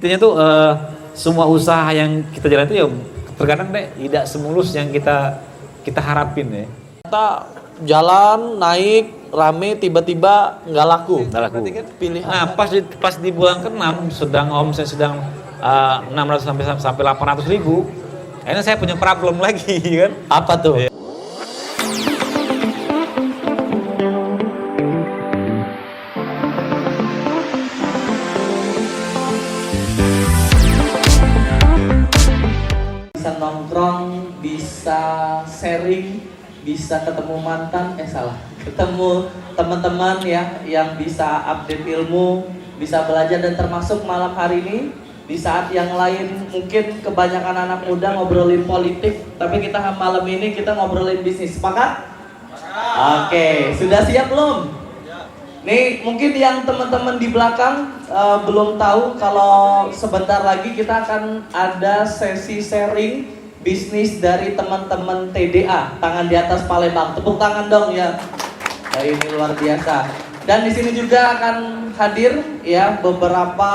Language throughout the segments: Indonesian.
Intinya tuh semua usaha yang kita jalan itu ya terkadang deh tidak semulus yang kita harapin ya. Kita jalan naik rame tiba-tiba nggak laku. Nggak laku. Pilihan. Nah pas di bulan ke-6 sedang omset sedang 600 sampai 800 ribu, akhirnya saya punya problem lagi kan. Apa tuh? Bisa nongkrong, bisa sharing, bisa ketemu mantan, ketemu teman-teman ya yang bisa update ilmu, bisa belajar, dan termasuk malam hari ini di saat yang lain mungkin kebanyakan anak muda ngobrolin politik, tapi kita malam ini kita ngobrolin bisnis. Sepakat? Oke, sudah siap belum? Nih mungkin yang teman-teman di belakang belum tahu kalau sebentar lagi kita akan ada sesi sharing bisnis dari teman-teman TDA, tangan di atas Palembang. Tepuk tangan dong ya. Ini luar biasa. Dan di sini juga akan hadir ya beberapa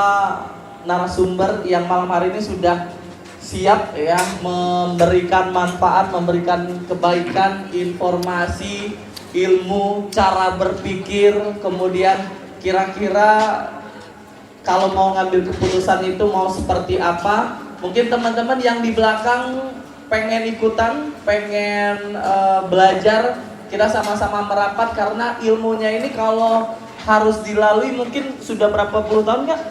narasumber yang malam hari ini sudah siap ya memberikan manfaat, memberikan kebaikan, informasi, ilmu, cara berpikir, kemudian kira-kira kalau mau ngambil keputusan itu mau seperti apa. Mungkin teman-teman yang di belakang pengen ikutan, pengen belajar, kita sama-sama merapat karena ilmunya ini kalau harus dilalui mungkin sudah berapa puluh tahun Kak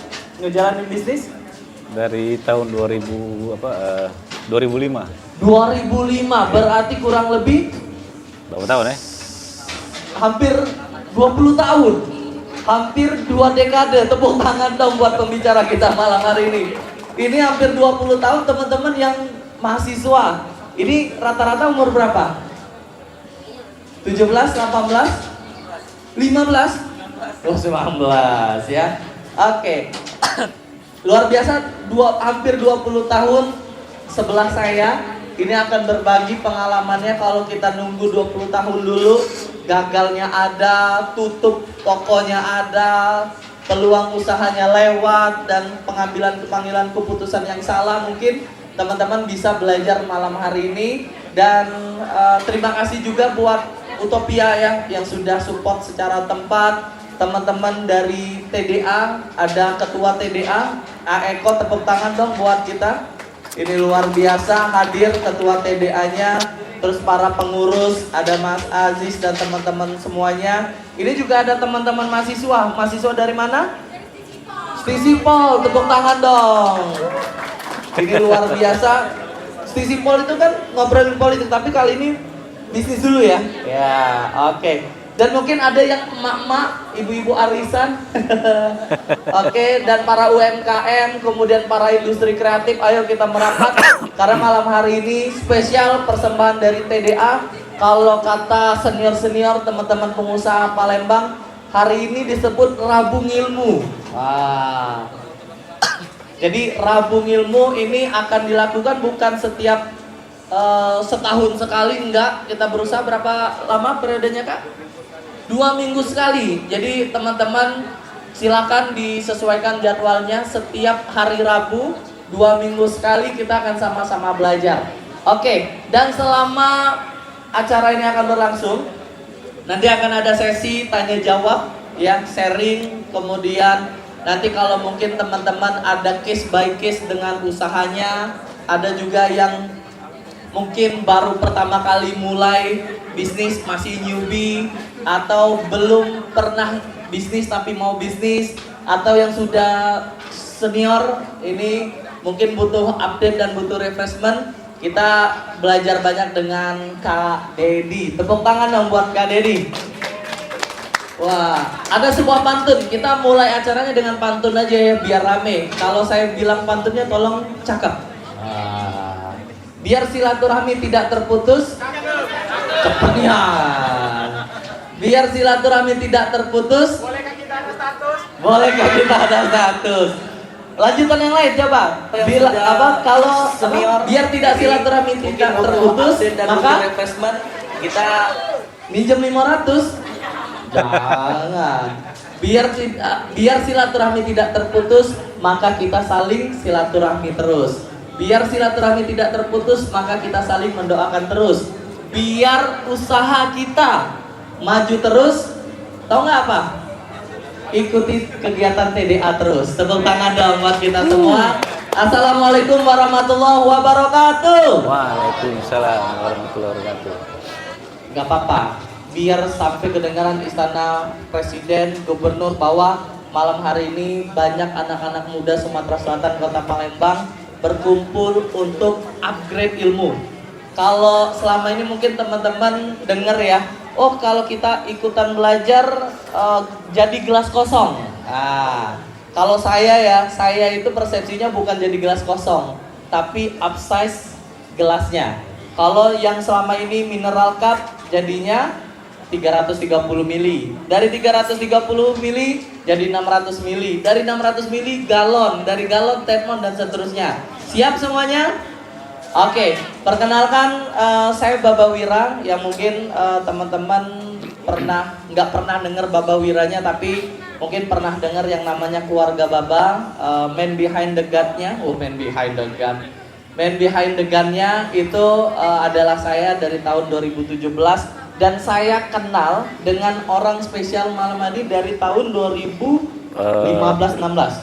ngejalanin bisnis? Dari tahun 2005. 2005, berarti kurang lebih Berapa tahun ya? hampir 20 tahun. Hampir 2 dekade. Tepuk tangan dong buat pembicara kita malam hari ini. Ini hampir 20 tahun teman-teman yang mahasiswa. Ini rata-rata umur berapa? 17, 18, 15? Oh 19 ya. Oke. Luar biasa, hampir 20 tahun sebelah saya. Ini akan berbagi pengalamannya kalau kita nunggu 20 tahun dulu. Gagalnya ada, tutup tokonya ada, peluang usahanya lewat, dan panggilan keputusan yang salah. Mungkin teman-teman bisa belajar malam hari ini. Dan terima kasih juga buat Utopia ya yang sudah support secara tempat. Teman-teman dari TDA, ada ketua TDA Eko, tepuk tangan dong buat kita. Ini luar biasa hadir ketua TDA-nya, terus para pengurus, ada Mas Aziz dan teman-teman semuanya. Ini juga ada teman-teman mahasiswa. Mahasiswa dari mana? Stisipol, tepuk tangan dong. Ini luar biasa. Stisipol itu kan ngobrolin politik, tapi kali ini bisnis dulu ya. Ya, oke. Dan mungkin ada yang emak-emak, ibu-ibu arisan. Oke, dan para UMKM, kemudian para industri kreatif, ayo kita merapat. Karena malam hari ini spesial persembahan dari TDA. Kalau kata senior-senior teman-teman pengusaha Palembang, hari ini disebut Rabung Ilmu. Wah. Jadi Rabung Ilmu ini akan dilakukan bukan setiap setahun sekali, enggak. Kita berusaha berapa lama periodenya Kak? 2 minggu sekali. Jadi teman-teman silakan disesuaikan jadwalnya. Setiap hari Rabu 2 minggu sekali kita akan sama-sama belajar. Oke, dan selama acara ini akan berlangsung, nanti akan ada sesi tanya jawab ya, sharing. Kemudian nanti kalau mungkin teman-teman ada case by case dengan usahanya, ada juga yang mungkin baru pertama kali mulai bisnis, masih newbie, atau belum pernah bisnis tapi mau bisnis, atau yang sudah senior ini mungkin butuh update dan butuh refreshment. Kita belajar banyak dengan Kak Dedi. Tepuk tangan dong buat Kak Dedi. Wah, ada sebuah pantun. Kita mulai acaranya dengan pantun aja ya biar rame. Kalau saya bilang pantunnya tolong cakep. Biar silaturahmi tidak terputus. Cepetnya. Biar silaturahmi tidak terputus. Bolehkah kita ada status? Bolehkah kita ada status? Lanjutan yang lain coba. Bila kalau senior, biar tidak silaturahmi tidak terputus, maka refreshment kita minjem 500. Jangan. Biar silaturahmi tidak terputus, maka kita saling silaturahmi terus. Biar silaturahmi tidak terputus, maka kita saling mendoakan terus. Biar usaha kita maju terus, tahu nggak apa? Ikuti kegiatan TDA terus. Tepuk tangan dong buat kita semua. Assalamualaikum warahmatullahi wabarakatuh. Waalaikumsalam warahmatullahi wabarakatuh. Gak apa-apa, biar sampai kedengaran istana presiden, gubernur bahwa malam hari ini banyak anak-anak muda Sumatera Selatan, Kota Palembang berkumpul untuk upgrade ilmu. Kalau selama ini mungkin teman-teman dengar ya, oh kalau kita ikutan belajar jadi gelas kosong. Nah, kalau saya itu persepsinya bukan jadi gelas kosong, tapi upsize gelasnya. Kalau yang selama ini mineral cup jadinya 330 mili. Dari 330 mili jadi 600 mili. Dari 600 mili galon, dari galon tetmon dan seterusnya. Siap semuanya? Oke, perkenalkan saya Baba Wira yang mungkin teman-teman nggak pernah dengar Baba Wiranya, tapi mungkin pernah dengar yang namanya keluarga Baba, man behind the gun-nya. Man behind the gun. Man behind the gun-nya itu adalah saya dari tahun 2017, dan saya kenal dengan orang spesial malam ini dari tahun 2015 16.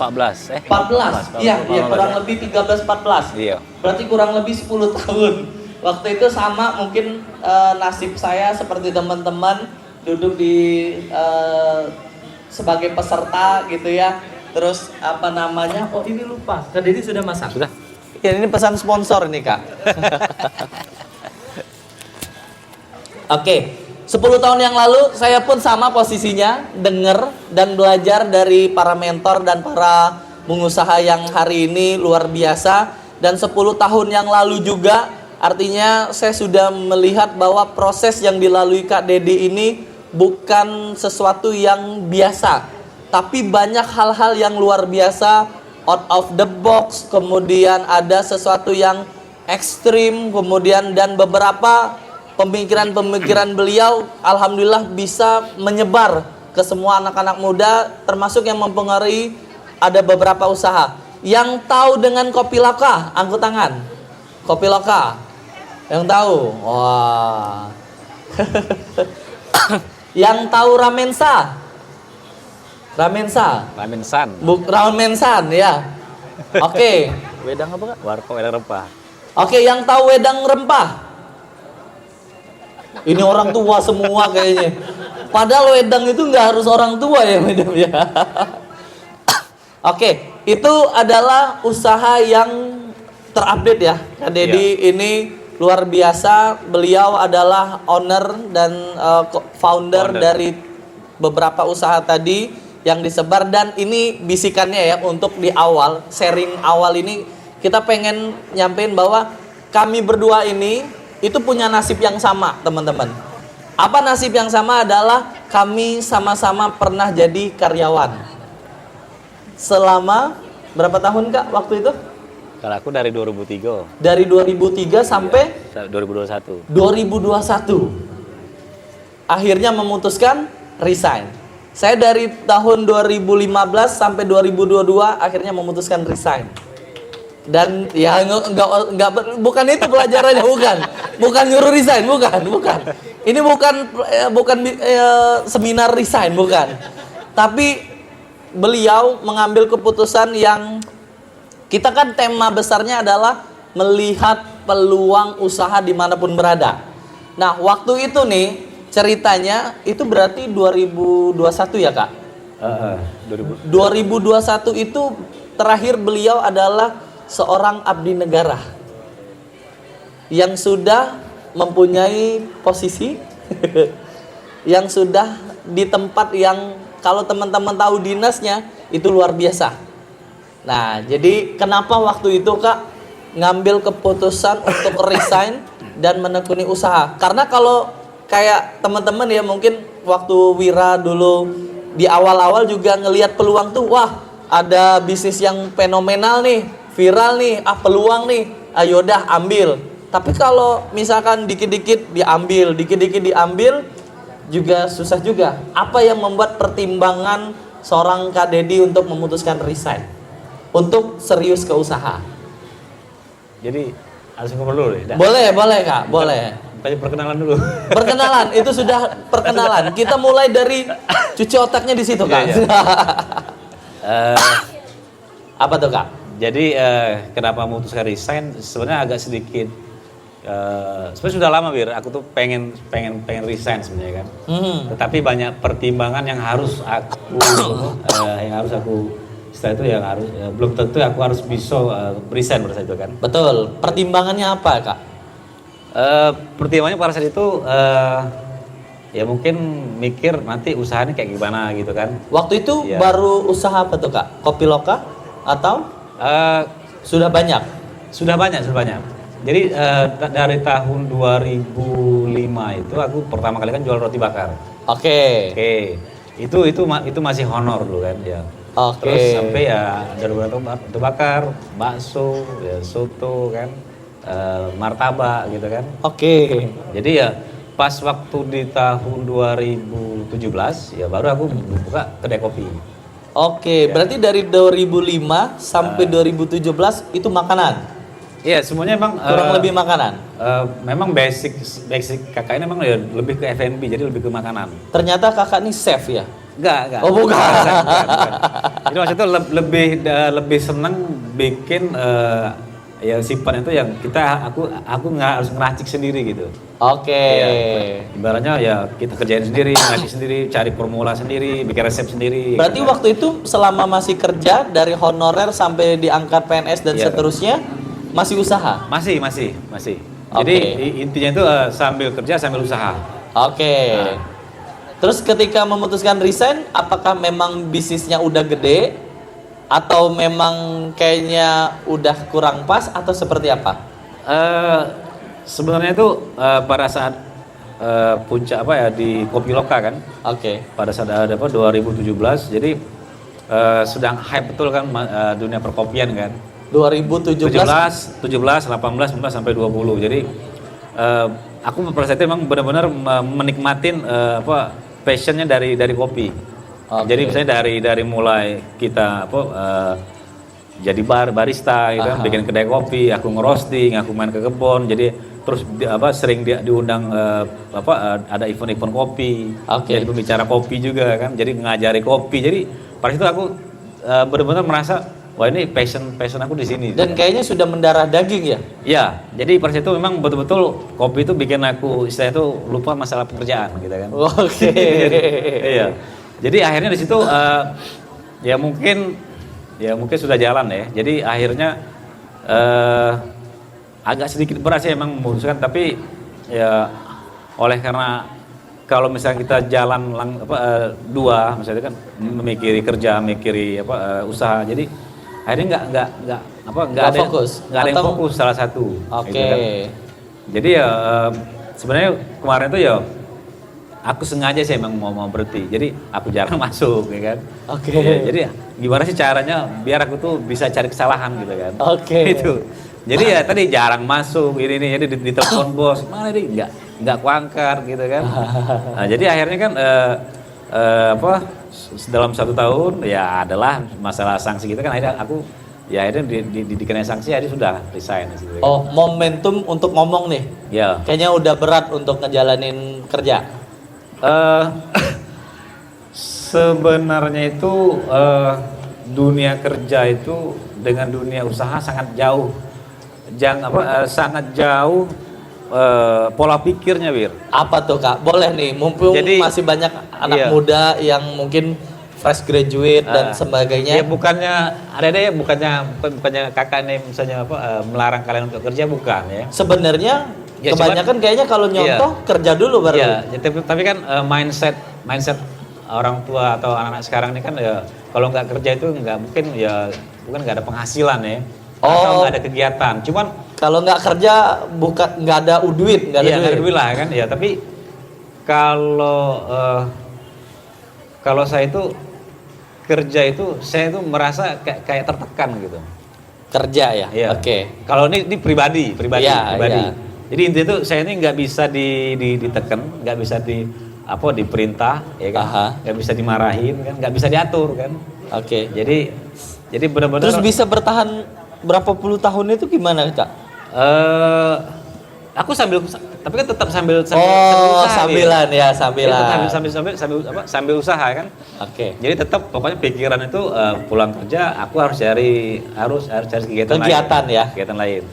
14. Iya, kurang lebih 13 14. Iya. Berarti kurang lebih 10 tahun. Waktu itu sama mungkin nasib saya seperti teman-teman duduk di sebagai peserta gitu ya. Terus apa namanya? Oh, ini lupa. Kak Deddy sudah masak. Sudah. Ya, ini pesan sponsor nih, Kak. Oke. 10 tahun yang lalu saya pun sama posisinya, dengar dan belajar dari para mentor dan para pengusaha yang hari ini luar biasa. Dan 10 tahun yang lalu juga, artinya saya sudah melihat bahwa proses yang dilalui Kak Dedi ini bukan sesuatu yang biasa, tapi banyak hal-hal yang luar biasa, out of the box, kemudian ada sesuatu yang ekstrim, kemudian dan beberapa pemikiran-pemikiran beliau alhamdulillah bisa menyebar ke semua anak-anak muda, termasuk yang mempengaruhi ada beberapa usaha. Yang tahu dengan Kopi Loka, angkat tangan. Kopi Loka. Yang tahu? Wah. Yang tahu Ramensa? Ramensa? Ramensan. Ramensan ya. Oke. Wedang apa, Kak? Warkop wedang rempah. Oke, yang tahu wedang rempah? Ini orang tua semua kayaknya. Padahal wedang itu nggak harus orang tua ya, Madam ya. Oke, itu adalah usaha yang terupdate ya. Kak Dedi ini luar biasa. Beliau adalah owner dan founder dari beberapa usaha tadi yang disebar, dan ini bisikannya ya untuk di awal, sharing awal ini kita pengen nyampein bahwa kami berdua ini itu punya nasib yang sama, teman-teman. Apa nasib yang sama? Adalah kami sama-sama pernah jadi karyawan. Selama berapa tahun, Kak, waktu itu? Kalau aku dari 2003. Dari 2003 sampai 2021. 2021. Akhirnya memutuskan resign. Saya dari tahun 2015 sampai 2022 akhirnya memutuskan resign. Dan ya enggak bukan itu pelajarannya, bukan nyuruh resign, bukan. Ini bukan seminar resign, bukan. Tapi beliau mengambil keputusan yang kita kan tema besarnya adalah melihat peluang usaha dimanapun berada. Nah, waktu itu nih ceritanya itu berarti 2021 ya, Kak? 2021 itu terakhir beliau adalah seorang abdi negara yang sudah mempunyai posisi yang sudah di tempat yang kalau teman-teman tahu dinasnya itu luar biasa. Nah, jadi kenapa waktu itu, Kak, ngambil keputusan untuk resign dan menekuni usaha? Karena kalau kayak teman-teman ya mungkin waktu Wira dulu di awal-awal juga ngelihat peluang tuh, wah ada bisnis yang fenomenal nih, viral nih, peluang nih, ayo dah ambil. Tapi kalau misalkan dikit-dikit diambil juga susah juga. Apa yang membuat pertimbangan seorang Kak Dedi untuk memutuskan resign untuk serius ke usaha? Jadi harus ngobrol dulu ya. Boleh Kak, boleh. Tanya perkenalan dulu. Perkenalan, itu sudah perkenalan. Kita mulai dari cuci otaknya di situ, Kak. Iya, iya. Apa tuh, Kak? Jadi kenapa memutuskan resign? Sebenarnya agak sedikit. Sebenarnya sudah lama aku tuh pengen resign sebenarnya kan. Tetapi banyak pertimbangan yang harus aku setelah itu yang harus belum tentu aku harus bisa resign pada saat itu kan. Betul. Pertimbangannya apa, Kak? Pertimbangannya pada saat itu ya mungkin mikir nanti usahanya kayak gimana gitu kan. Waktu itu Ya. baru usaha apa tuh, Kak? Kopi Loka atau sudah banyak? Sudah banyak. Jadi dari tahun 2005 itu aku pertama kali kan jual roti bakar. Oke. Itu masih honor dulu kan ya. Oke. Terus sampai ya ada beberapa roti bakar, bakso, ya soto kan, martabak gitu kan. Oke. Jadi ya pas waktu di tahun 2017 ya baru aku buka kedai kopi. Oke, berarti dari 2005 sampai 2017 itu makanan. Iya semuanya emang Kurang lebih makanan. memang basic kakak ini memang ya lebih ke F&B jadi lebih ke makanan. Ternyata kakak ini chef ya? Enggak. Oh, bukan. Bukan. Jadi maksudnya lebih seneng bikin ya sifatnya itu yang aku nggak harus ngeracik sendiri gitu. Oke. Ya, ibaratnya ya kita kerjain sendiri, ngasih sendiri, cari formula sendiri, bikin resep sendiri. Berarti gitu. waktu itu selama masih kerja dari honorer sampai diangkat PNS dan Iya. seterusnya masih usaha? Masih. Jadi intinya itu sambil kerja sambil usaha. Oke. Nah. Terus ketika memutuskan resign, apakah memang bisnisnya udah gede atau memang kayaknya udah kurang pas atau seperti apa? Sebenarnya itu pada saat puncak di Kopi Loka kan. Oke. Pada saat ada 2017 jadi sedang hype betul kan dunia perkopian kan. 2017. 17, 18, 19 sampai 20. Jadi aku pada saat itu memang benar-benar menikmatin passionnya dari kopi. Oke. Jadi misalnya dari mulai kita jadi barista gitu kan, bikin kedai kopi, aku ngerosting, aku main ke kebun, jadi terus sering diundang ada event-event kopi, Oke. jadi pembicara kopi juga kan, jadi ngajari kopi. Jadi pada itu aku benar-benar merasa wah ini passion aku di sini. Dan kayaknya sudah mendarah daging ya? Ya, jadi pada situ memang betul-betul kopi itu bikin aku istilahnya itu lupa masalah pekerjaan gitu kan. Oke. Iya. Jadi akhirnya di situ ya mungkin sudah jalan ya. Jadi akhirnya agak sedikit berat sih emang memutuskan, tapi ya oleh karena kalau misalnya kita jalan dua, misalnya kan memikiri kerja, memikiri usaha, jadi akhirnya nggak ada fokus. yang fokus salah satu. Oke. Gitu kan. Jadi ya sebenarnya kemarin tuh ya aku sengaja sih emang mau berhenti. Jadi aku jarang masuk ya kan. Oke. Ya, jadi gimana sih caranya biar aku tuh bisa cari kesalahan gitu kan. Oke. Itu. Jadi ya tadi jarang masuk ini jadi ditelepon bos, mana nih nggak kuangkat gitu kan. Nah, jadi akhirnya kan dalam 1 tahun ya adalah masalah sanksi kita kan, akhirnya aku ya akhirnya dikenai sanksi, akhirnya sudah resign gitu. Oh, momentum untuk ngomong nih. Ya. Kayaknya udah berat untuk ngejalanin kerja. Sebenarnya itu dunia kerja itu dengan dunia usaha sangat jauh, sangat jauh pola pikirnya, Wir. Apa tuh, Kak? Boleh nih, mumpung Jadi, masih banyak anak iya. muda yang mungkin fresh graduate dan sebagainya. Ya bukannya bukannya kakak nih misalnya melarang kalian untuk kerja, bukan ya. Sebenarnya Ya, kebanyakan kayaknya kalau nyontoh kerja dulu baru. Iya, ya, tapi kan mindset orang tua atau anak-anak sekarang ini kan ya kalau nggak kerja itu nggak mungkin ya, bukan nggak ada penghasilan ya. Atau nggak ada kegiatan. Cuman kalau nggak kerja nggak ada duit, nggak ada iya, duit. nggak ada duit lah kan. Ya tapi kalau saya itu kerja itu saya itu merasa kayak tertekan gitu. Kerja ya. Iya. Oke. Kalau ini pribadi. Iya, iya. Jadi intinya itu saya ini nggak bisa ditekan, nggak bisa apa diperintah, ya kan, Aha. nggak bisa dimarahin kan, nggak bisa diatur kan. Oke. Jadi benar-benar. Terus bisa bertahan berapa puluh tahun itu gimana, Kak? Aku tapi kan tetap sambil Oh, usaha, sambilan gitu. ya, sambilan. Sambil usaha kan. Oke. Jadi tetap pokoknya pikiran itu pulang kerja aku harus cari kegiatan lain. Ya. Kegiatan lain.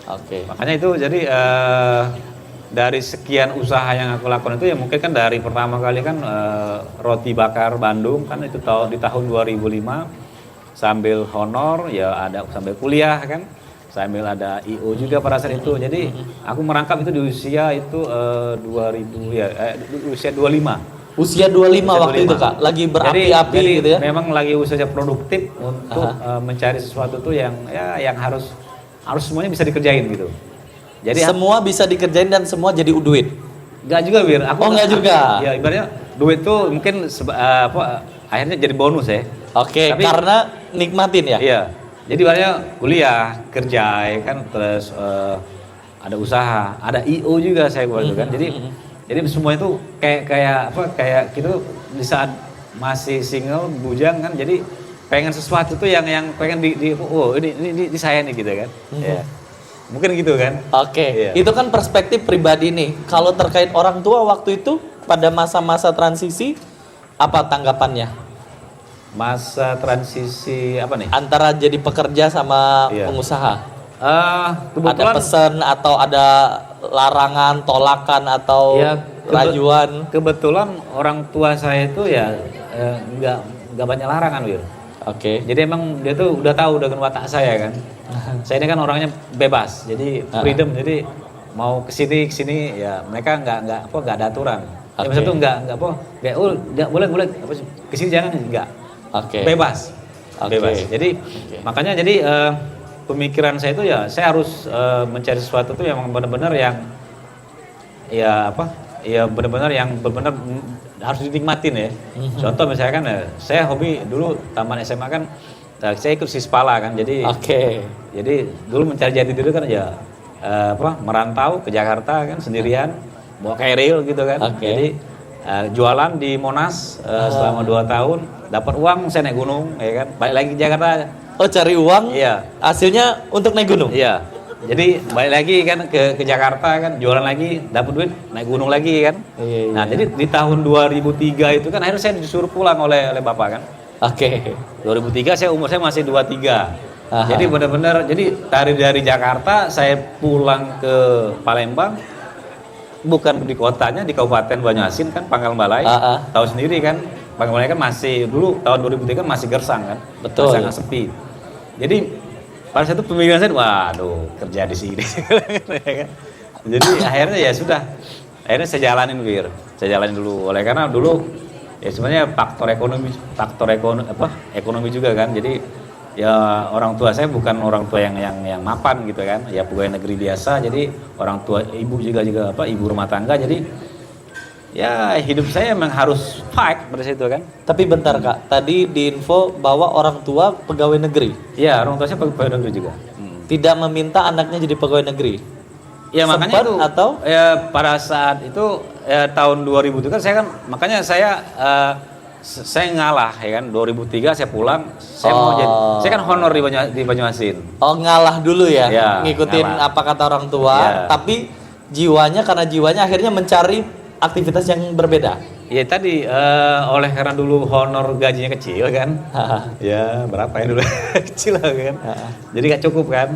Oke. Makanya itu jadi dari sekian usaha yang aku lakukan itu ya mungkin kan dari pertama kali kan roti bakar Bandung kan itu di tahun 2005 sambil honor ya ada sambil kuliah kan. Sambil ada IO juga pada saat itu. Jadi aku merangkap itu di usia itu 2000 ya usia 25. Usia 25 waktu itu, Kak. Lagi berapi-api jadi gitu ya. Memang lagi usia produktif untuk mencari sesuatu tuh yang harus semuanya bisa dikerjain gitu. Jadi semua bisa dikerjain dan semua jadi duit. enggak juga, Bir. Enggak juga. Ya ibaratnya duit tuh mungkin akhirnya jadi bonus ya. Oke, Tapi- karena nikmatin ya. Iya. Jadi ibaratnya kuliah, kerja ya kan, terus ada usaha, ada IO juga saya buat itu kan. Jadi semua itu kayak kita di saat masih single, bujang kan. Jadi pengen sesuatu tuh yang pengen ini saya nih gitu kan. Ya. Mungkin gitu kan. Oke, Iya. itu kan perspektif pribadi nih. Kalau terkait orang tua waktu itu pada masa-masa transisi apa tanggapannya? Masa transisi apa nih? Antara jadi pekerja sama Iya. pengusaha. Ada Kebetulan pesan atau ada larangan, tolakan atau Ya, rajuan? kebetulan orang tua saya itu ya nggak banyak larangan, Wir. Oke. Jadi emang dia tuh udah tahu dengan watak saya kan. Saya ini kan orangnya bebas, jadi freedom. Jadi mau kesini ya mereka nggak ada aturan. Ya, maksudnya tuh nggak boleh kesini jangan nggak. Oke. Bebas. Oke. Bebas. Jadi makanya pemikiran saya itu ya saya harus mencari sesuatu tuh yang benar-benar yang benar-benar harus dinikmatin ya. Contoh misalnya kan saya hobi dulu taman SMA kan saya ikut Sispala kan. Jadi jadi dulu mencari jati diri kan ya merantau ke Jakarta kan sendirian bawa keril gitu kan. Jadi jualan di Monas selama 2 tahun, dapat uang saya naik gunung ya kan. Balik lagi ke Jakarta. Oh, cari uang? Iya. Hasilnya untuk naik gunung? Iya. Jadi balik lagi kan ke Jakarta kan, jualan lagi, dapat duit, naik gunung lagi kan. Iya. Nah, jadi di tahun 2003 itu kan akhirnya saya disuruh pulang oleh bapak kan. Oke. 2003 umur saya masih 23. Aha. Jadi benar-benar dari Jakarta saya pulang ke Palembang, bukan di kotanya, di Kabupaten Banyuasin kan, Pangkal Balai. Tahu sendiri kan, Pangkal Balai kan masih dulu tahun 2003 kan masih gersang kan. Betul. Sangat sepi. Jadi pada saat itu pemikiran saya, waduh kerja di sini. Jadi akhirnya ya sudah, akhirnya saya jalanin, Wir. Saya jalanin dulu. Oleh karena dulu ya sebenarnya faktor ekonomi juga kan. Jadi ya orang tua saya bukan orang tua yang mapan gitu kan. Ya pegawai negeri biasa. Jadi orang tua ibu juga ibu rumah tangga. Jadi ya hidup saya memang harus fight pada situ kan. Tapi bentar, Kak, tadi di info bahwa orang tua pegawai negeri. Iya, orang tua saya pegawai negeri juga. Tidak meminta anaknya jadi pegawai negeri. Ya makanya Sempat itu atau? ya pada saat itu tahun 2000 itu kan saya kan makanya saya ngalah ya kan. 2003 saya pulang, saya mau jadi, saya kan honor di Banyuasin. Oh, ngalah dulu ya, Ya, ngikutin ngalah. apa kata orang tua, Ya. tapi karena jiwanya akhirnya mencari aktivitas yang berbeda. Ya tadi oleh karena dulu honor gajinya kecil kan. Ya berapa ya dulu kecil lah kan. Jadi gak cukup kan.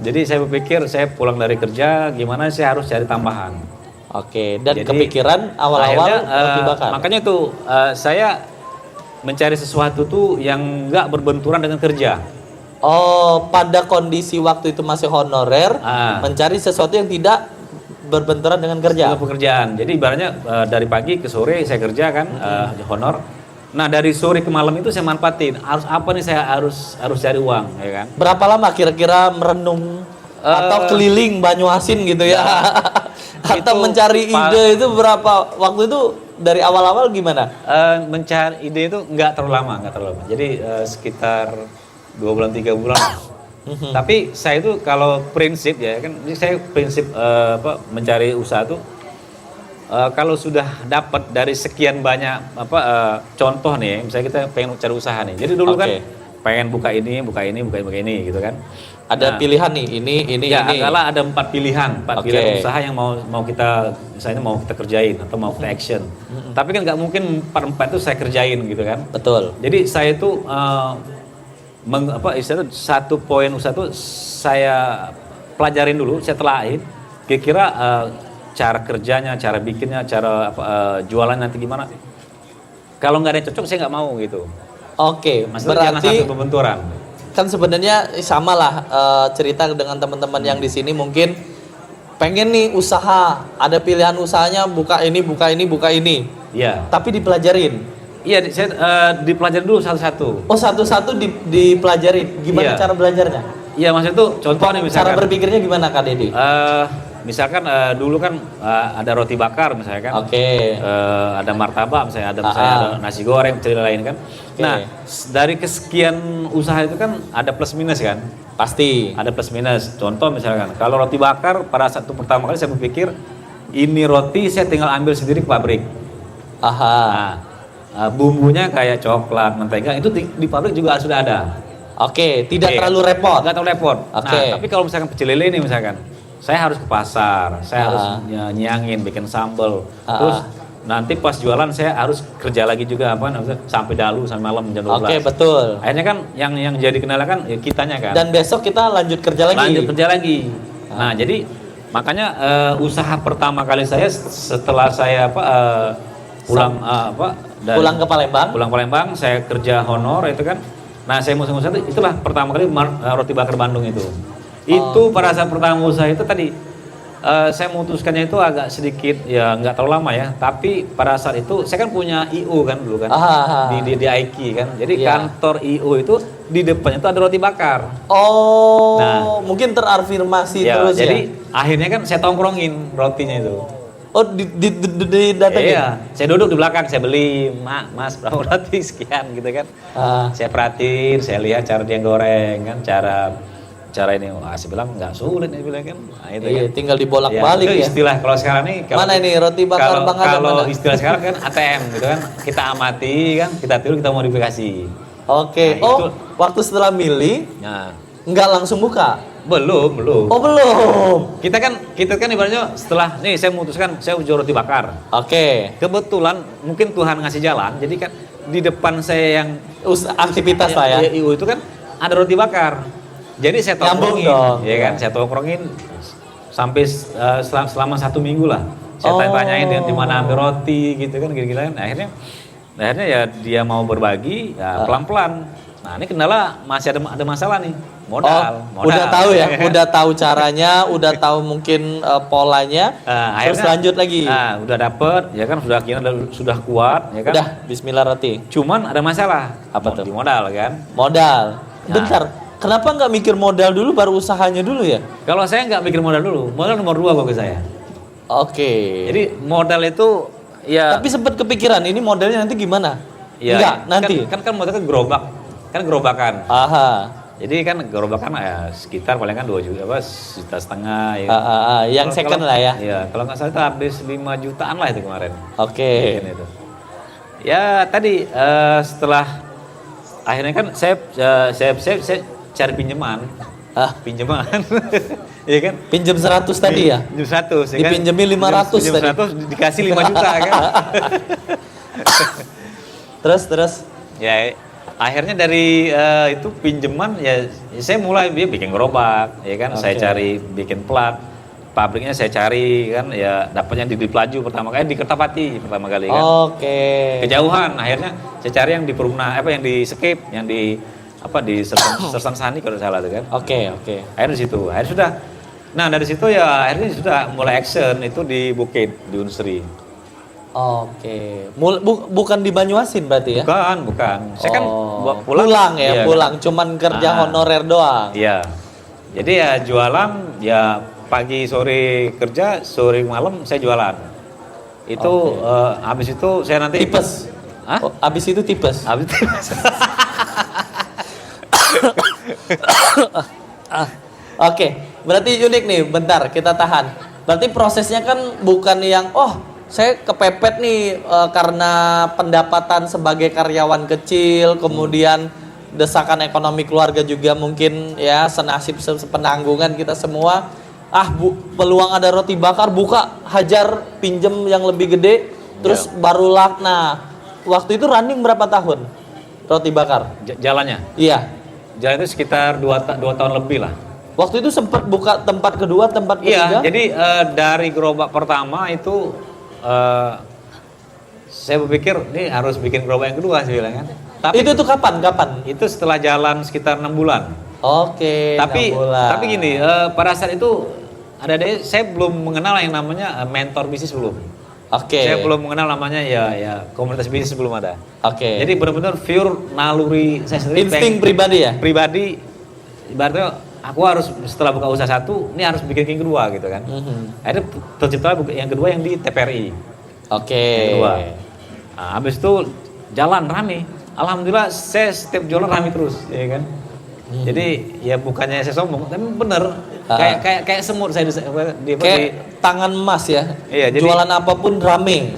Jadi saya berpikir saya pulang dari kerja gimana saya harus cari tambahan. Oke, dan Jadi, kepikiran awal-awal akhirnya, roti bakar. makanya itu saya mencari sesuatu tuh yang nggak berbenturan dengan kerja. Oh, pada kondisi waktu itu masih honorer, mencari sesuatu yang tidak berbenturan dengan kerja. Dengan pekerjaan. Jadi ibaratnya dari pagi ke sore saya kerja kan honor. Nah dari sore ke malam itu saya manfaatin. Harus apa nih saya harus cari uang, ya kan? Berapa lama kira-kira merenung atau keliling Banyuasin gitu ya? Atau mencari ide itu berapa? Waktu itu dari awal-awal gimana? Mencari ide itu nggak terlalu lama. Jadi sekitar 2 bulan 3 bulan. Tapi saya itu kalau prinsip ya kan, saya prinsip mencari usaha tuh kalau sudah dapat dari sekian banyak contoh nih, misalnya kita pengen cari usaha nih. Jadi dulu kan Oke. pengen buka ini gitu kan. Ada Nah, pilihan nih, ini. Kala ada 4 pilihan, 4 Oke. pilihan usaha yang mau kita misalnya mau kita kerjain atau mau kita action. Tapi kan nggak mungkin 4 itu saya kerjain gitu kan. Betul. Jadi saya itu istilahnya satu poin usaha itu saya pelajarin dulu, saya telahin kira-kira cara kerjanya, cara bikinnya, cara jualan nanti gimana. Kalau nggak ada yang cocok saya nggak mau gitu. Oke, Maksudnya jangan berarti satu pembenturan. kan sebenarnya sama lah cerita dengan teman-teman yang di sini mungkin pengen nih usaha, ada pilihan usahanya buka ini, Iya. tapi dipelajarin. Iya, saya dipelajarin dulu satu-satu. Oh satu-satu dipelajarin, gimana Iya. cara belajarnya? Iya, maksudnya tuh contoh nih Cara misalkan. berpikirnya gimana Kak Dedi? Misalkan dulu kan ada roti bakar misalnya kan. Oke. Ada martabak misalnya, ada nasi goreng, cerita lain kan. Oke. Nah, dari kesekian usaha itu kan ada plus minus kan. Pasti. Ada plus minus. Contoh misalkan, kalau roti bakar pada saat itu pertama kali saya berpikir ini roti saya tinggal ambil sendiri ke pabrik. Aha. Nah, bumbunya kayak coklat, mentega itu di pabrik juga sudah ada. Oke, tidak Oke. terlalu repot. Nggak terlalu repot. Oke. Nah, tapi kalau misalkan pecel lele ini misalkan, saya harus ke pasar, saya harus Ah. nyiangin, bikin sambal. Ah. Terus nanti pas jualan saya harus kerja lagi juga sampai dalu sampai malam jam 12. Oke, betul. Akhirnya kan yang jadi kendala kan ya kitanya kan. Dan besok kita lanjut kerja lagi. Lanjut kerja lagi. Nah, jadi makanya usaha pertama kali saya setelah saya pulang Pulang ke Palembang. pulang Palembang, saya kerja honor itu kan. Nah, saya musim-musim itulah pertama kali roti bakar Bandung itu. Itu pada saat pertama usaha itu tadi saya memutuskannya itu agak sedikit ya nggak terlalu lama ya. Tapi pada saat itu saya kan punya IO kan dulu kan di IKI kan. Jadi Iya. kantor IO itu di depannya itu ada roti bakar. Oh, Nah. mungkin terafirmasi Ya, terus jadi ya. akhirnya kan saya tongkrongin rotinya itu. Oh, didatengin. Iya, saya duduk di belakang, saya beli, Mas, berapa roti sekian gitu kan. Ah. Saya perhatiin, saya lihat cara dia goreng kan, cara ini, saya bilang nggak sulit nih bilang kan. Nah, itu Iya, kan. tinggal dibolak-balik itu ya. istilah kalau sekarang nih. Mana ini roti bakar Bang Adam Kalau mana? istilah sekarang kan ATM gitu kan, kita amati kan, kita tiru, kita modifikasi. Oke. Nah, Oh, itu. waktu setelah milih Nah, nggak langsung buka. belum. Oh, belum. Kita kan ibaratnya setelah nih saya memutuskan saya jual roti bakar. Oke. Kebetulan mungkin Tuhan ngasih jalan, jadi kan di depan saya yang Aktivitas lah ya. IU itu kan ada roti bakar. Jadi saya Nyambung tongkrongin, dong. ya kan? Saya tongkrongin sampai selama 1 minggu lah. Saya Oh. tanya-tanyain di mana ambil roti gitu kan, gila-gila kan. Akhirnya ya dia mau berbagi, ya pelan-pelan. Nah ini kendala masih ada masalah nih, modal. Udah tahu ya, kan? udah tahu caranya, udah tahu mungkin polanya. Terus Akhirnya, lanjut lagi. udah dapet, ya kan sudah kuat, ya kan. Udah, bismillah roti. Cuman ada masalah. Apa tuh? Di modal kan. Modal. Nah. Bentar, kenapa nggak mikir modal dulu baru usahanya dulu ya? Kalau saya nggak mikir modal dulu, modal nomor 2 bagi saya. Oke. Jadi modal itu ya. Tapi sempat kepikiran ini modalnya nanti gimana? ya, Enggak, nanti. Kan modal kan gerobak, kan gerobakan. Aha. Jadi kan gerobakan ya sekitar paling kan 2 juta, 1,5 juta ya. Yang Kalau- second kalau- lah ya. Iya, kalau nggak salah itu habis 5 jutaan lah itu kemarin. Oke. Bikin itu. Ya tadi setelah akhirnya kan saya cari pinjaman. Pinjaman. Iya kan? Pinjam 100 tadi ya? Pinjam 100 ya kan? Dipinjemin 500 Pinjam tadi. 100 dikasih 5 juta kan? Terus. Ya akhirnya dari itu pinjaman ya saya mulai bikin gerobak ya kan. Saya Oke. cari bikin plat. Pabriknya saya cari kan ya dapatnya di Pelaju pertama kali di Kertapati pertama kali kan. Oke. Kejauhan akhirnya saya cari yang di Perumna yang di Skip yang di Sersan Sani kalau tidak salah itu kan. Oke. Akhirnya di situ. Akhirnya sudah. Nah, dari situ ya akhirnya sudah mulai action itu di Bukit di Unsri. Oke. Bukan di Banyuasin berarti ya? Bukan. Saya kan pulang Iya, ya, pulang. Cuman kerja honorer doang. Iya. Jadi ya jualan ya pagi sore kerja, sore malam saya jualan. Itu habis itu saya nanti Tipes. Hah? Oh, abis itu tipes. Habis itu Oke, berarti unik nih. Bentar, kita tahan. Berarti prosesnya kan bukan yang saya kepepet nih karena pendapatan sebagai karyawan kecil, kemudian desakan ekonomi keluarga juga mungkin ya senasib sepenanggungan kita semua. Peluang ada roti bakar, buka, hajar, pinjem yang lebih gede, terus baru Nah, waktu itu running berapa tahun roti bakar? Jalannya? Iya. Jalan itu sekitar 2 tahun lebih lah. Waktu itu sempat buka tempat kedua, tempat ketiga? Iya, jadi dari gerobak pertama itu saya berpikir ini harus bikin gerobak yang kedua sih bilang kan. Tapi itu kapan? Itu setelah jalan sekitar 6 bulan. Oke. Tapi 6 bulan. tapi gini, pada saat itu saya belum mengenal yang namanya mentor bisnis belum. Oke. Saya belum mengenal namanya ya komunitas bisnis belum ada. Oke. Jadi benar-benar pure naluri saya sendiri. Insting pribadi ya? Pribadi, ibaratnya aku harus setelah buka usaha satu, ini harus bikin yang kedua gitu kan. Akhirnya tercipta yang kedua yang di TPRI. Oke. Yang kedua. Nah, habis itu jalan rame. Alhamdulillah saya setiap jualan rame terus, ya kan. Jadi ya bukannya saya sombong, tapi bener kayak semut saya kayak tangan emas ya. Iya, jadi jualan apapun rame.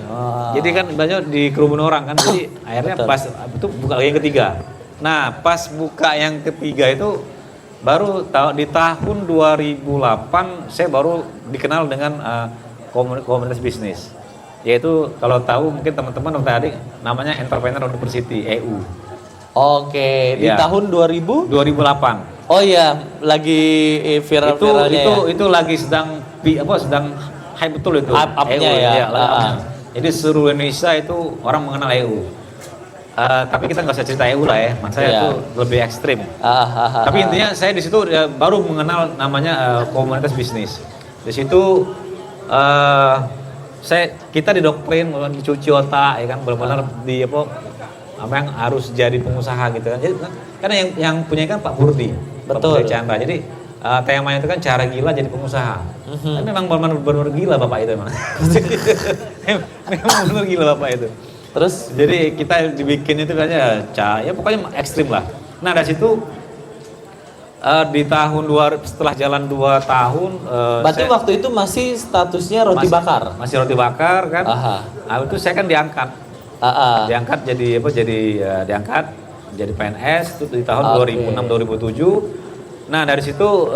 Jadi kan banyak di kerumunan orang kan. Jadi akhirnya pas itu buka yang ketiga. Nah, pas buka yang ketiga itu baru di tahun 2008 saya baru dikenal dengan komunitas bisnis. Yaitu kalau tahu mungkin teman-teman tadi namanya Entrepreneur University EU. Oke, di tahun 2008. Oh iya, lagi viral-viralnya itu lagi sedang hype betul itu. Up-nya EU, ya. Jadi seluruh Indonesia itu orang mengenal EU. Tapi kita nggak usah cerita EU lah ya, maksudnya itu lebih ekstrim. Tapi intinya saya di situ baru mengenal namanya komunitas bisnis. Di situ kita didoktrin, dicuci otak, ya kan, benar-benar apa yang harus jadi pengusaha gitu kan. Jadi karena yang punya kan Pak Burdi, betul. Pak Chandra. Jadi temanya itu kan cara gila jadi pengusaha. Tapi memang benar-benar gila Bapak itu memang. Memang benar gila Bapak itu. Terus jadi kita dibikin itu kan ya pokoknya ekstrim lah. Nah dari situ di tahun setelah jalan 2 tahun berarti waktu itu masih statusnya roti bakar? Masih roti bakar kan. Nah, itu saya kan diangkat. Diangkat jadi diangkat jadi PNS itu di tahun 2006 2007. Nah, dari situ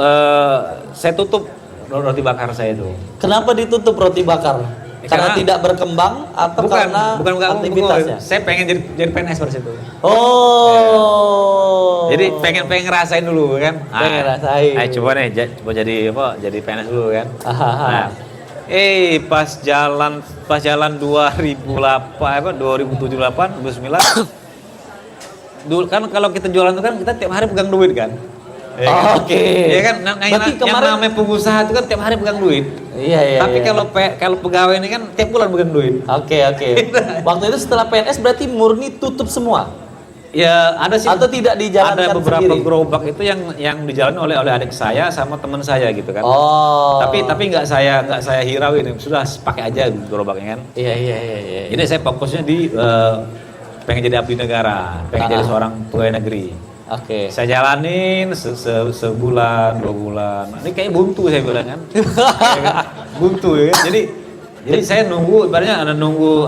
saya tutup roti bakar saya itu. Kenapa ditutup roti bakar? Karena tidak berkembang atau karena aktivitasnya? Saya pengen jadi PNS pada situ. Oh. Jadi pengen ngerasain dulu kan. Pengen ngerasain. Coba jadi PNS dulu kan. Nah, pas jalan 2007 2009 dulu kan kalau kita jualan itu kan kita tiap hari pegang duit kan. Oke. Iya kan, yang namanya pengusaha itu kan tiap hari pegang duit. Iya. Tapi kalau pegawai ini kan tiap bulan pegang duit. Oke. Waktu itu setelah PNS berarti murni tutup semua. Ya ada sih. Atau tidak dijalankan ada beberapa sendiri? gerobak itu yang dijalani oleh adik saya sama teman saya gitu kan. Oh. Tapi nggak saya hirauin, sudah pakai aja gerobaknya kan. Iya. Jadi saya fokusnya di pengen jadi abdi negara, pengen jadi seorang pegawai negeri. Oke. Saya jalanin sebulan 2 bulan. Ini kayak buntu saya bilang kan. Buntu ya kan. Jadi saya nunggu, ibaratnya nunggu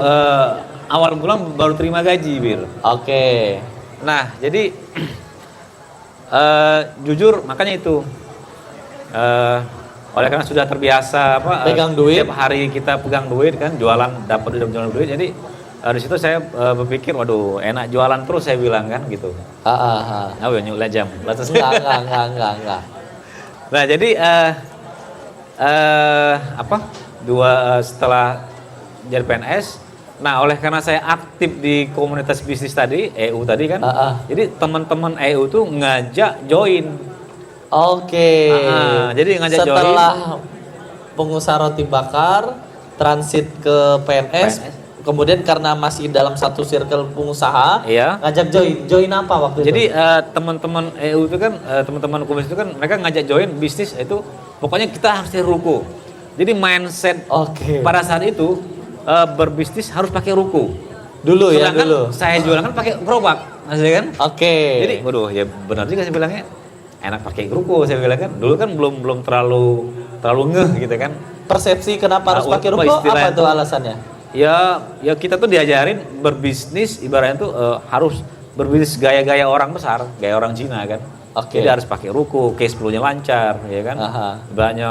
awal bulan baru terima gaji, Bir. Oke. Nah, jadi jujur makanya itu oleh karena sudah terbiasa pegang duit, setiap hari kita pegang duit kan, jualan jualan duit. Jadi di situ saya berpikir, waduh, enak jualan terus saya bilang kan gitu. Oh ya nyulah jam. Enggak. Nah, jadi setelah jadi PNS. Nah, oleh karena saya aktif di komunitas bisnis tadi, EU tadi kan, jadi teman-teman EU tuh ngajak join. Oke. Jadi ngajak join. Setelah pengusaha roti bakar, transit ke PNS. Kemudian karena masih dalam satu circle pengusaha, ngajak join. Join apa waktu itu? Jadi teman-teman EU itu kan, teman-teman komunitas itu kan, mereka ngajak join bisnis itu, pokoknya kita harus cari ruko. Jadi mindset pada saat itu berbisnis harus pakai ruko. Dulu. Saya jualan kan pakai gerobak, maksudnya kan? Jadi, waduh, ya benar juga saya bilangnya, enak pakai ruko saya bilang kan. Dulu kan belum terlalu ngeh gitu kan. Persepsi kenapa harus pakai ruko apa itu alasannya? Ya kita tuh diajarin berbisnis ibaratnya tuh harus berbisnis gaya-gaya orang besar, gaya orang Cina kan. Oke. Jadi harus pakai ruko, cash flow-nya lancar, ya kan. Aha. Ibaratnya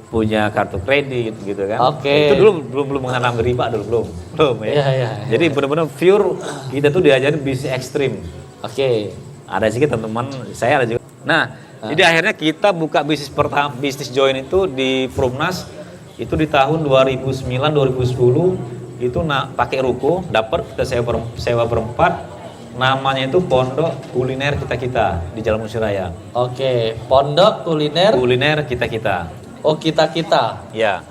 punya kartu kredit gitu kan. Oke. Itu dulu belum mengenal riba dulu belum ya. Iya. Jadi benar-benar pure kita tuh diajarin bisnis ekstrim. Oke. Ada sih teman-teman saya ada juga. Nah, jadi akhirnya kita buka bisnis pertama, bisnis join itu di Perumnas itu di tahun 2009 2010 itu pakai ruko, dapat kita sewa berempat, namanya itu Pondok Kuliner Kita di Jalan Musiraya. Oke, Pondok Kuliner Kita. Oh, kita. Ya.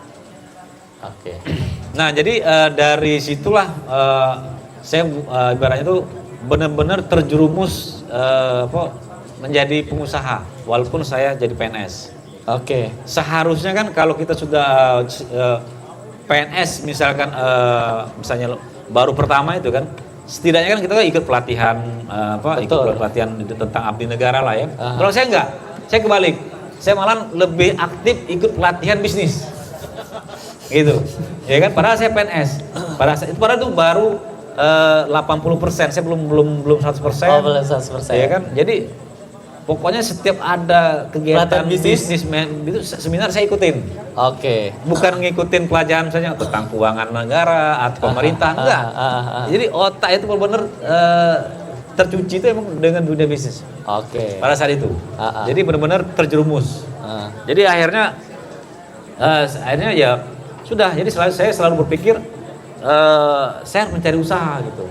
Oke. Nah, jadi dari situlah saya ibaratnya itu benar-benar terjerumus menjadi pengusaha walaupun saya jadi PNS. Oke. Seharusnya kan kalau kita sudah PNS misalkan misalnya baru pertama itu kan setidaknya kan kita ikut pelatihan ikut pelatihan tentang abdi negara lah ya. Kalau saya enggak, saya kebalik. Saya malah lebih aktif ikut pelatihan bisnis. Gitu. Ya kan padahal saya PNS. Padahal itu baru 80%, saya belum 100%. Oh, belum 100%. Ya kan? Jadi pokoknya setiap ada kegiatan bisnis itu seminar saya ikutin. Oke. Bukan ngikutin pelajaran misalnya tentang keuangan negara atau pemerintah, enggak. Jadi otak itu benar-benar tercuci itu emang dengan dunia bisnis. Oke. Pada saat itu. Jadi benar-benar terjerumus. Jadi akhirnya ya sudah. Jadi saya selalu berpikir saya harus mencari usaha gitu.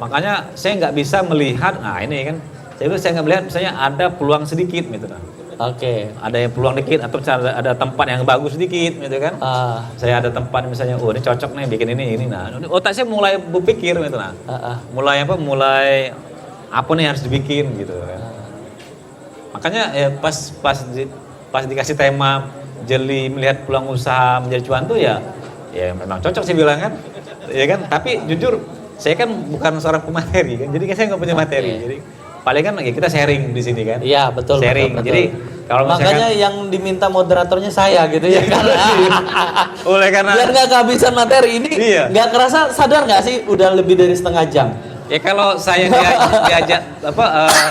Makanya saya nggak bisa melihat, nah ini kan. Saya nggak melihat misalnya ada peluang sedikit gitu kan. Oke. Ada yang peluang dikit atau misalnya ada tempat yang bagus sedikit gitu kan. Saya ada tempat misalnya, oh ini cocok nih bikin ini. Nah, otak saya mulai berpikir gitu nah. Mulai apa nih harus dibikin gitu kan. Makanya ya pas dikasih tema jeli melihat peluang usaha menjadi cuan tuh ya memang cocok sih bilang kan. Ya kan, tapi jujur saya kan bukan seorang pemateri kan. Jadi saya nggak punya materi. Jadi paling kan ya kita sharing di sini kan. Iya, betul. Sharing. Betul. Jadi kalau makanya yang diminta moderatornya saya gitu ya kan. Oleh karena biar nggak kehabisan materi ini. Nggak kerasa sadar nggak sih udah lebih dari setengah jam. Ya kalau saya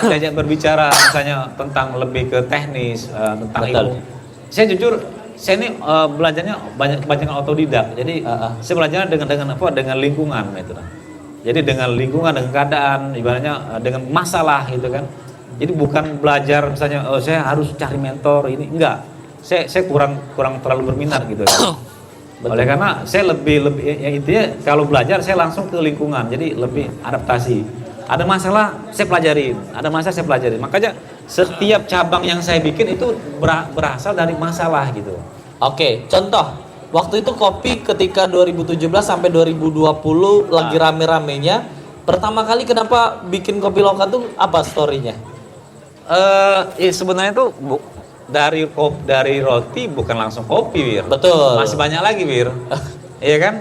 diajak berbicara misalnya tentang lebih ke teknis tentang ilmu. Saya jujur saya ini belajarnya banyak autodidak. Jadi saya belajar dengan lingkungan gitu. Jadi dengan lingkungan, dengan keadaan, ibaratnya dengan masalah gitu kan. Jadi bukan belajar misalnya saya harus cari mentor ini, enggak. Saya kurang terlalu berminat gitu kan. Oleh karena saya lebih ya intinya kalau belajar saya langsung ke lingkungan. Jadi lebih adaptasi. Ada masalah saya pelajarin, Makanya setiap cabang yang saya bikin itu berasal dari masalah gitu. Oke, contoh waktu itu kopi ketika 2017 sampai 2020 lagi rame-ramenya. Pertama kali kenapa bikin kopi lokal tuh apa story-nya? Sebenarnya tuh dari roti bukan langsung kopi, Wir. Betul. Masih banyak lagi, Wir. Iya kan?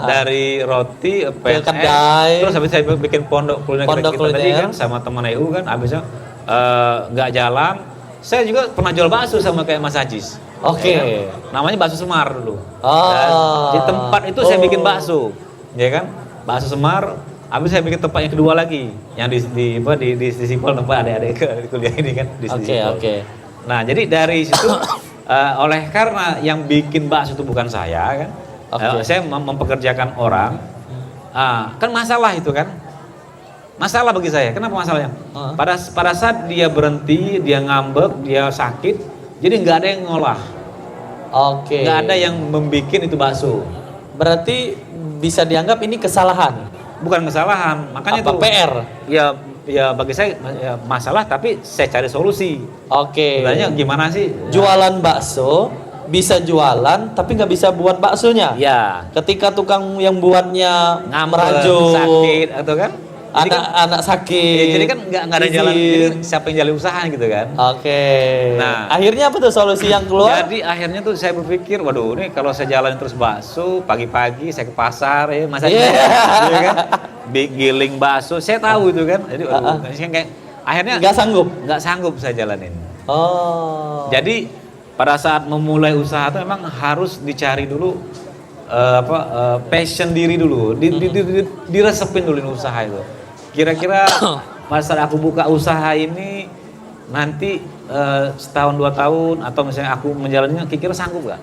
Dari roti, kedai. Terus habis saya bikin pondok kuliner kita tadi kan sama teman EU kan, habisnya nggak jalan. Saya juga pernah jual bakso sama kayak Mas Ajis. Oke. Ya kan? Namanya bakso Semar dulu. Di tempat itu saya bikin bakso, ya kan? Bakso Semar. Habis saya bikin tempat yang kedua lagi, yang di Sipol tempat adik-adik kuliah ini kan di Sipol. Oke. Nah jadi dari situ oleh karena yang bikin bakso itu bukan saya kan, saya mempekerjakan orang. Kan masalah itu kan. Masalah bagi saya. Kenapa masalahnya? Pada saat dia berhenti, dia ngambek, dia sakit, jadi nggak ada yang ngolah. Oke. Nggak ada yang membuat itu bakso. Berarti bisa dianggap ini kesalahan. Bukan kesalahan, makanya itu PR. Ya bagi saya ya masalah, tapi saya cari solusi. Oke. Sebenarnya gimana sih? Jualan bakso bisa jualan tapi nggak bisa buat baksonya. Ya. Ketika tukang yang buatnya merajuk, sakit atau kan? Anak sakit. Jadi kan nggak ada jalan. Jadi siapa yang jalan usaha gitu kan? Oke. Nah, akhirnya apa tuh solusi yang keluar? Jadi akhirnya tuh saya berpikir, waduh, ini kalau saya jalan terus bakso pagi-pagi saya ke pasar ya, masa ya kan? Giling bakso, saya tahu itu kan. Jadi kayak akhirnya nggak sanggup saya jalanin. Oh. Jadi pada saat memulai usaha itu memang harus dicari dulu passion diri dulu, diresepin dulu ini usaha itu. Kira-kira masalah aku buka usaha ini nanti setahun 2 tahun atau misalnya aku menjalannya, kira-kira sanggup gak?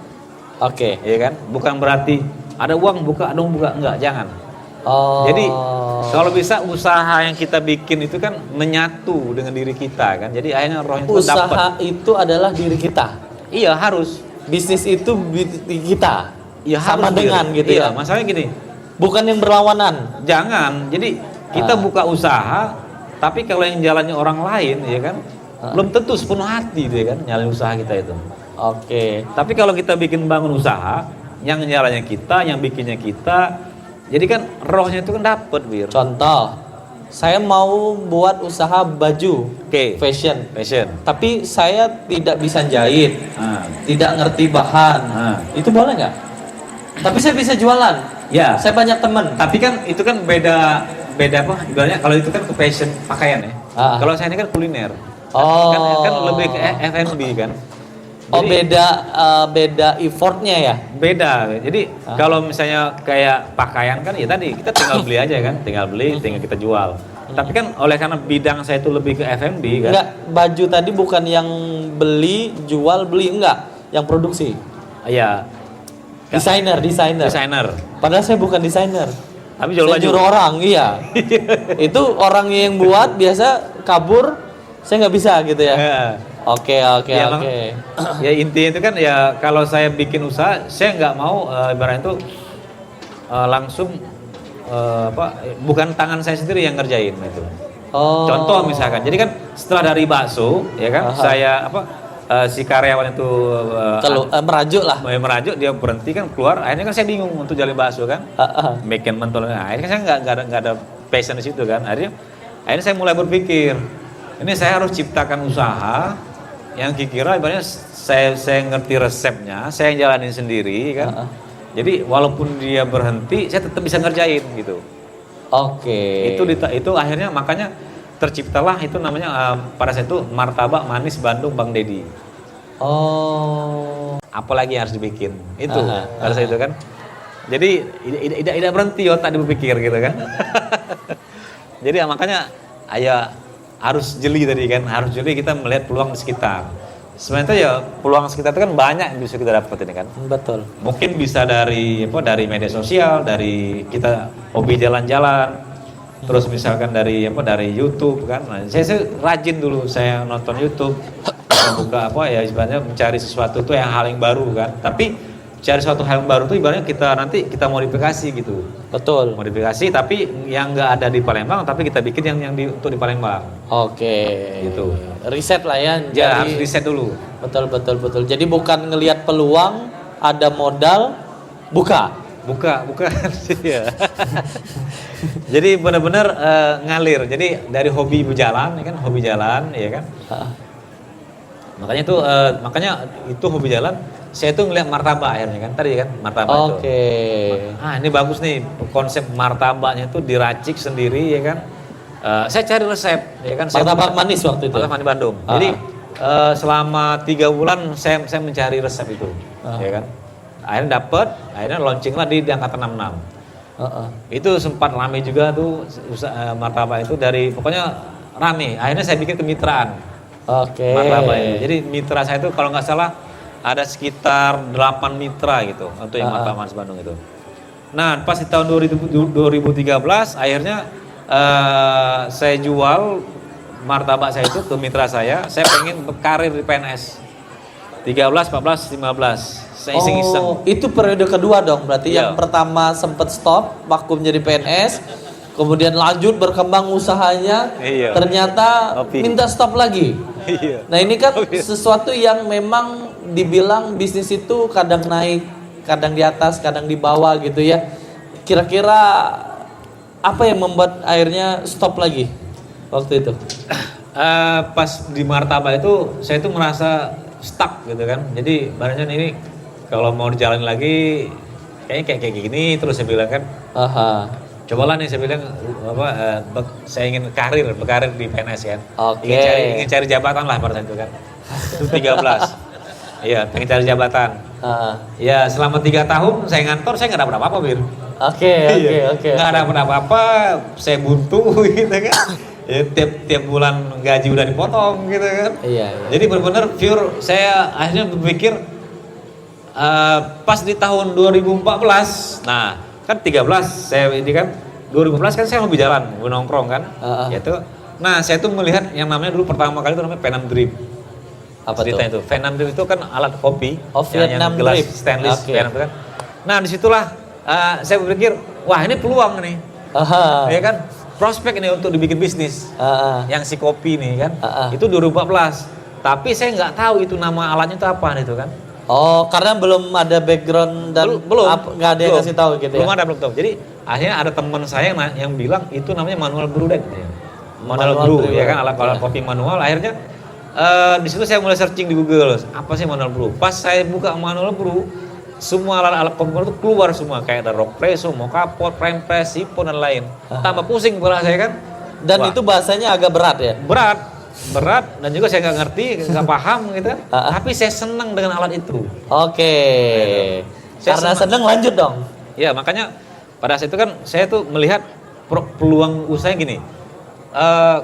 Oke. Iya kan? Bukan berarti ada uang buka, enggak, jangan. Oh. Jadi kalau bisa usaha yang kita bikin itu kan menyatu dengan diri kita kan. Jadi akhirnya rohnya itu dapat. Usaha itu adalah diri kita. Iya, harus. Bisnis itu kita. Iya, sama harus dengan diri. gitu iya, ya. Masalahnya gini, Bukan yang berlawanan. jangan. Jadi kita buka usaha, tapi kalau yang jalannya orang lain, ya kan, belum tentu sepenuh hati dia kan nyalain usaha kita itu. Oke. Tapi kalau kita bikin bangun usaha, yang jalannya kita, yang bikinnya kita, jadi kan rohnya itu kan dapet, Wir. Contoh, saya mau buat usaha baju Oke. fashion. Fashion. Tapi saya tidak bisa jahit, tidak ngerti bahan. Itu boleh nggak? Tapi saya bisa jualan. Ya. Saya banyak teman. Tapi kan itu kan beda apa? Ibaratnya kalau itu kan ke fashion pakaian ya. Kalau saya ini kan kuliner. Oh. Kan lebih ke F&B kan. Oh, Jadi, beda effortnya ya. beda. Jadi kalau misalnya kayak pakaian kan ya tadi kita tinggal beli aja kan, tinggal beli, tinggal kita jual. Tapi kan oleh karena bidang saya itu lebih ke F&B kan. Enggak, baju tadi bukan yang beli, jual, beli, enggak, yang produksi. Iya. Desainer. Desainer. Padahal saya bukan desainer. Tapi jual Saya baju. nyuruh orang, iya. Itu orang yang buat biasa kabur, saya nggak bisa gitu ya. Iya. Oke. Ya, ya intinya itu kan ya kalau saya bikin usaha, saya nggak mau ibaratnya itu langsung bukan tangan saya sendiri yang ngerjain itu. Oh. Contoh misalkan, jadi kan setelah dari bakso, ya kan, saya si karyawan itu merajuk lah. merajuk, dia berhenti kan keluar, akhirnya kan saya bingung untuk jalan bakso kan, bikin mentol, akhirnya kan saya nggak ada passion di situ kan, akhirnya saya mulai berpikir, ini saya harus ciptakan usaha yang kira-kira ibaratnya saya ngerti resepnya, saya yang jalanin sendiri kan. Jadi walaupun dia berhenti, saya tetap bisa ngerjain gitu. Oke. Itu akhirnya makanya terciptalah itu namanya pada saat itu martabak manis Bandung Bang Dedi. Oh. Apalagi yang harus dibikin itu pada saat itu kan. Jadi tidak berhenti otak berpikir gitu kan. Jadi makanya harus jeli tadi kan, harus jeli kita melihat peluang di sekitar. Sebenarnya ya peluang sekitar itu kan banyak yang bisa kita dapat ini kan. Betul. Mungkin bisa dari media sosial, dari kita hobi jalan-jalan, terus misalkan dari YouTube kan. Nah, saya rajin dulu saya nonton YouTube, buka ibaratnya mencari sesuatu tuh yang hal yang baru kan. Tapi cari suatu hal yang baru tuh ibaratnya kita modifikasi gitu. Betul. Modifikasi tapi yang nggak ada di Palembang, tapi kita bikin untuk di Palembang. Oke. Gitu. Riset lah ya. Ya harus riset dulu. Betul. Jadi bukan ngelihat peluang, ada modal, bukan. Iya. Jadi benar-benar ngalir. Jadi dari hobi berjalan, ya kan, hobi jalan, ya kan. Makanya itu hobi jalan. Saya tuh ngeliat martabak akhirnya kan, tadi kan martabak itu. Oke. Ini bagus nih konsep martabaknya itu diracik sendiri, ya kan. Saya cari resep, ya kan. Martabak manis waktu itu. Martabak manis Bandung. Jadi selama 3 bulan saya mencari resep itu, ya kan. Akhirnya launching lah di angkatan 66. Itu sempat rame juga tuh martabak itu pokoknya rame. Akhirnya saya bikin kemitraan. Oke. Martabak itu. Jadi mitra saya itu kalau nggak salah ada sekitar 8 mitra gitu untuk yang martabak manis Bandung itu. Nah pas di tahun 2013 akhirnya saya jual martabak saya itu ke mitra saya pengen berkarir di PNS 13, 14, 15. Saya iseng-iseng. Oh, itu periode kedua dong berarti. Iya. Yang pertama sempat stop, vakum jadi PNS, kemudian lanjut berkembang usahanya, Iya. ternyata Kopi. minta stop lagi. Iya. Nah ini kan sesuatu yang memang dibilang bisnis itu kadang naik, kadang di atas, kadang di bawah gitu ya. Kira-kira apa yang membuat akhirnya stop lagi waktu itu? Pas di martabak itu saya tuh merasa stuck gitu kan. Jadi barangnya ini kalau mau dijalani lagi kayaknya kayak gini terus saya bilang kan. Cobalah nih saya bilang saya ingin berkarir di PNS kan. Oke. Ingin cari jabatan lah pada saat itu kan. Itu 13. Iya, pengen cari jabatan. Ah. Ya selama 3 tahun saya ngantor, saya nggak dapat apa-apa, Bir. Oke. Nggak dapat apa-apa, saya buntu gitu kan. Ya, tiap bulan gaji udah dipotong gitu kan. Iya. Jadi benar-benar pure, saya akhirnya berpikir pas di tahun 2014, nah kan 13 saya ini kan 2015 kan saya lebih jalan, lebih nongkrong kan, yaitu. Nah saya tuh melihat yang namanya dulu pertama kali itu namanya Vietnam Drip. Apa Cerita tuh? itu, Vietnam Drip itu kan alat kopi, Oh, Vietnam gelas Drip. stainless, Oke. Vietnam itu kan. Nah disitulah saya berpikir, wah ini peluang nih, Aha. ya kan, prospek ini untuk dibikin bisnis. Yang si kopi nih kan, itu 2014. Tapi saya nggak tahu itu nama alatnya itu apa itu kan. Oh, karena belum ada background dan belum nggak ada yang kasih tahu gitu belum ya. belum tahu. Jadi akhirnya ada teman saya yang bilang itu namanya manual brew deh katanya. Manual Brew brew, ya kan, alat ya. kopi manual. Akhirnya di situ saya mulai searching di Google apa sih manual brew. Pas saya buka manual brew, semua alat kopi manual itu keluar semua, kayak ada rock presso, mocha pot, prime press, sipon dan lain. Tambah pusing kepala saya kan. Dan Wah, itu bahasanya agak berat ya. berat dan juga saya nggak ngerti, nggak paham gitu. Tapi saya senang dengan alat itu. Oke. Saya Karena senang. seneng lanjut dong. Ya makanya pada saat itu kan saya tuh melihat peluang usahanya gini.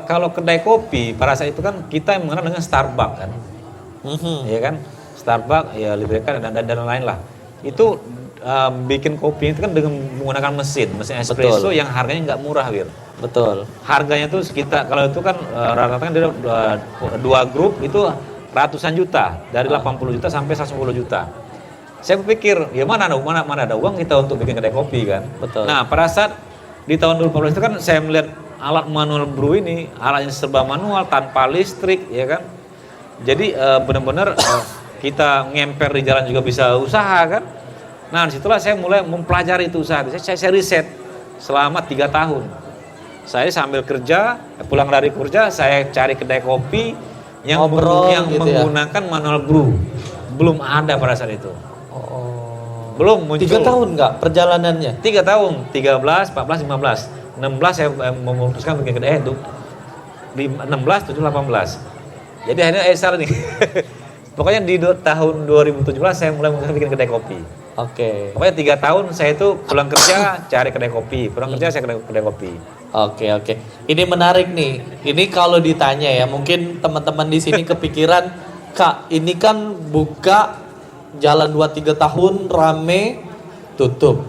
Kalau kedai kopi pada saat itu kan kita mengenal dengan Starbucks kan, ya kan, Starbucks ya Libreca dan lain lah. Itu bikin kopi itu kan dengan menggunakan mesin espresso. Betul. Yang harganya nggak murah, Wir. Betul. Harganya tuh sekitar, kalau itu kan rata-rata kan dia dua grup itu ratusan juta, dari 80 juta sampai 110 juta. Saya berpikir, ya mana ada uang kita untuk bikin kedai kopi kan. Betul. Nah pada saat di tahun 2014 itu kan saya melihat alat manual brew ini, alatnya serba manual tanpa listrik ya kan. Jadi benar-benar kita ngemper di jalan juga bisa usaha kan. Nah disitulah saya mulai mempelajari itu usaha. Saya riset selama 3 tahun. Saya sambil kerja, pulang dari kerja saya cari kedai kopi yang Ngobrol yang gitu ya? menggunakan manual brew. Belum ada pada saat itu. Oh. Belum muncul. 3 tahun nggak perjalanannya? 3 tahun, 13, 14, 15. 16 saya memutuskan bikin kedai itu. Di 16, 17, 18. Jadi akhirnya salah nih. Pokoknya di tahun 2017 saya mulai bikin kedai kopi. Oke. Pokoknya 3 tahun saya itu pulang kerja cari kedai kopi, pulang kerja saya kedai kopi. Oke. Ini menarik nih. Ini kalau ditanya ya, mungkin teman-teman di sini kepikiran, Kak, ini kan buka jalan 2-3 tahun rame tutup.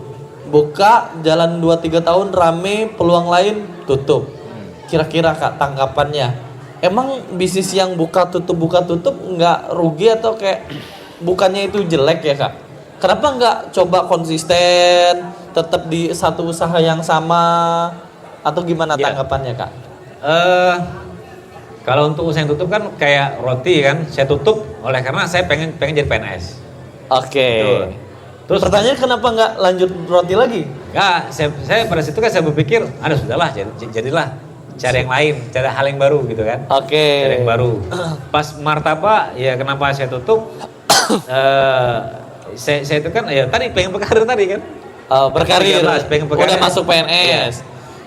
Buka jalan 2-3 tahun rame, peluang lain tutup. Kira-kira Kak tanggapannya, emang bisnis yang buka tutup nggak rugi atau kayak bukannya itu jelek ya Kak? Kenapa nggak coba konsisten, tetap di satu usaha yang sama, atau gimana Ya. tanggapannya Kak? Kalau untuk usaha yang tutup kan kayak roti kan, saya tutup oleh karena saya pengen jadi PNS. Oke. Betul. Terus Pertanyaan kenapa nggak lanjut roti lagi? ya saya pada situ kan saya berpikir, aduh sudahlah jadilah cari yang lain, cari hal yang baru gitu kan. Oke. Cari yang baru. Pas martabak ya kenapa saya tutup? Saya itu kan ya tadi pengen berkarir tadi kan. Berkarir. 13, pengen berkarir. Udah masuk PNS.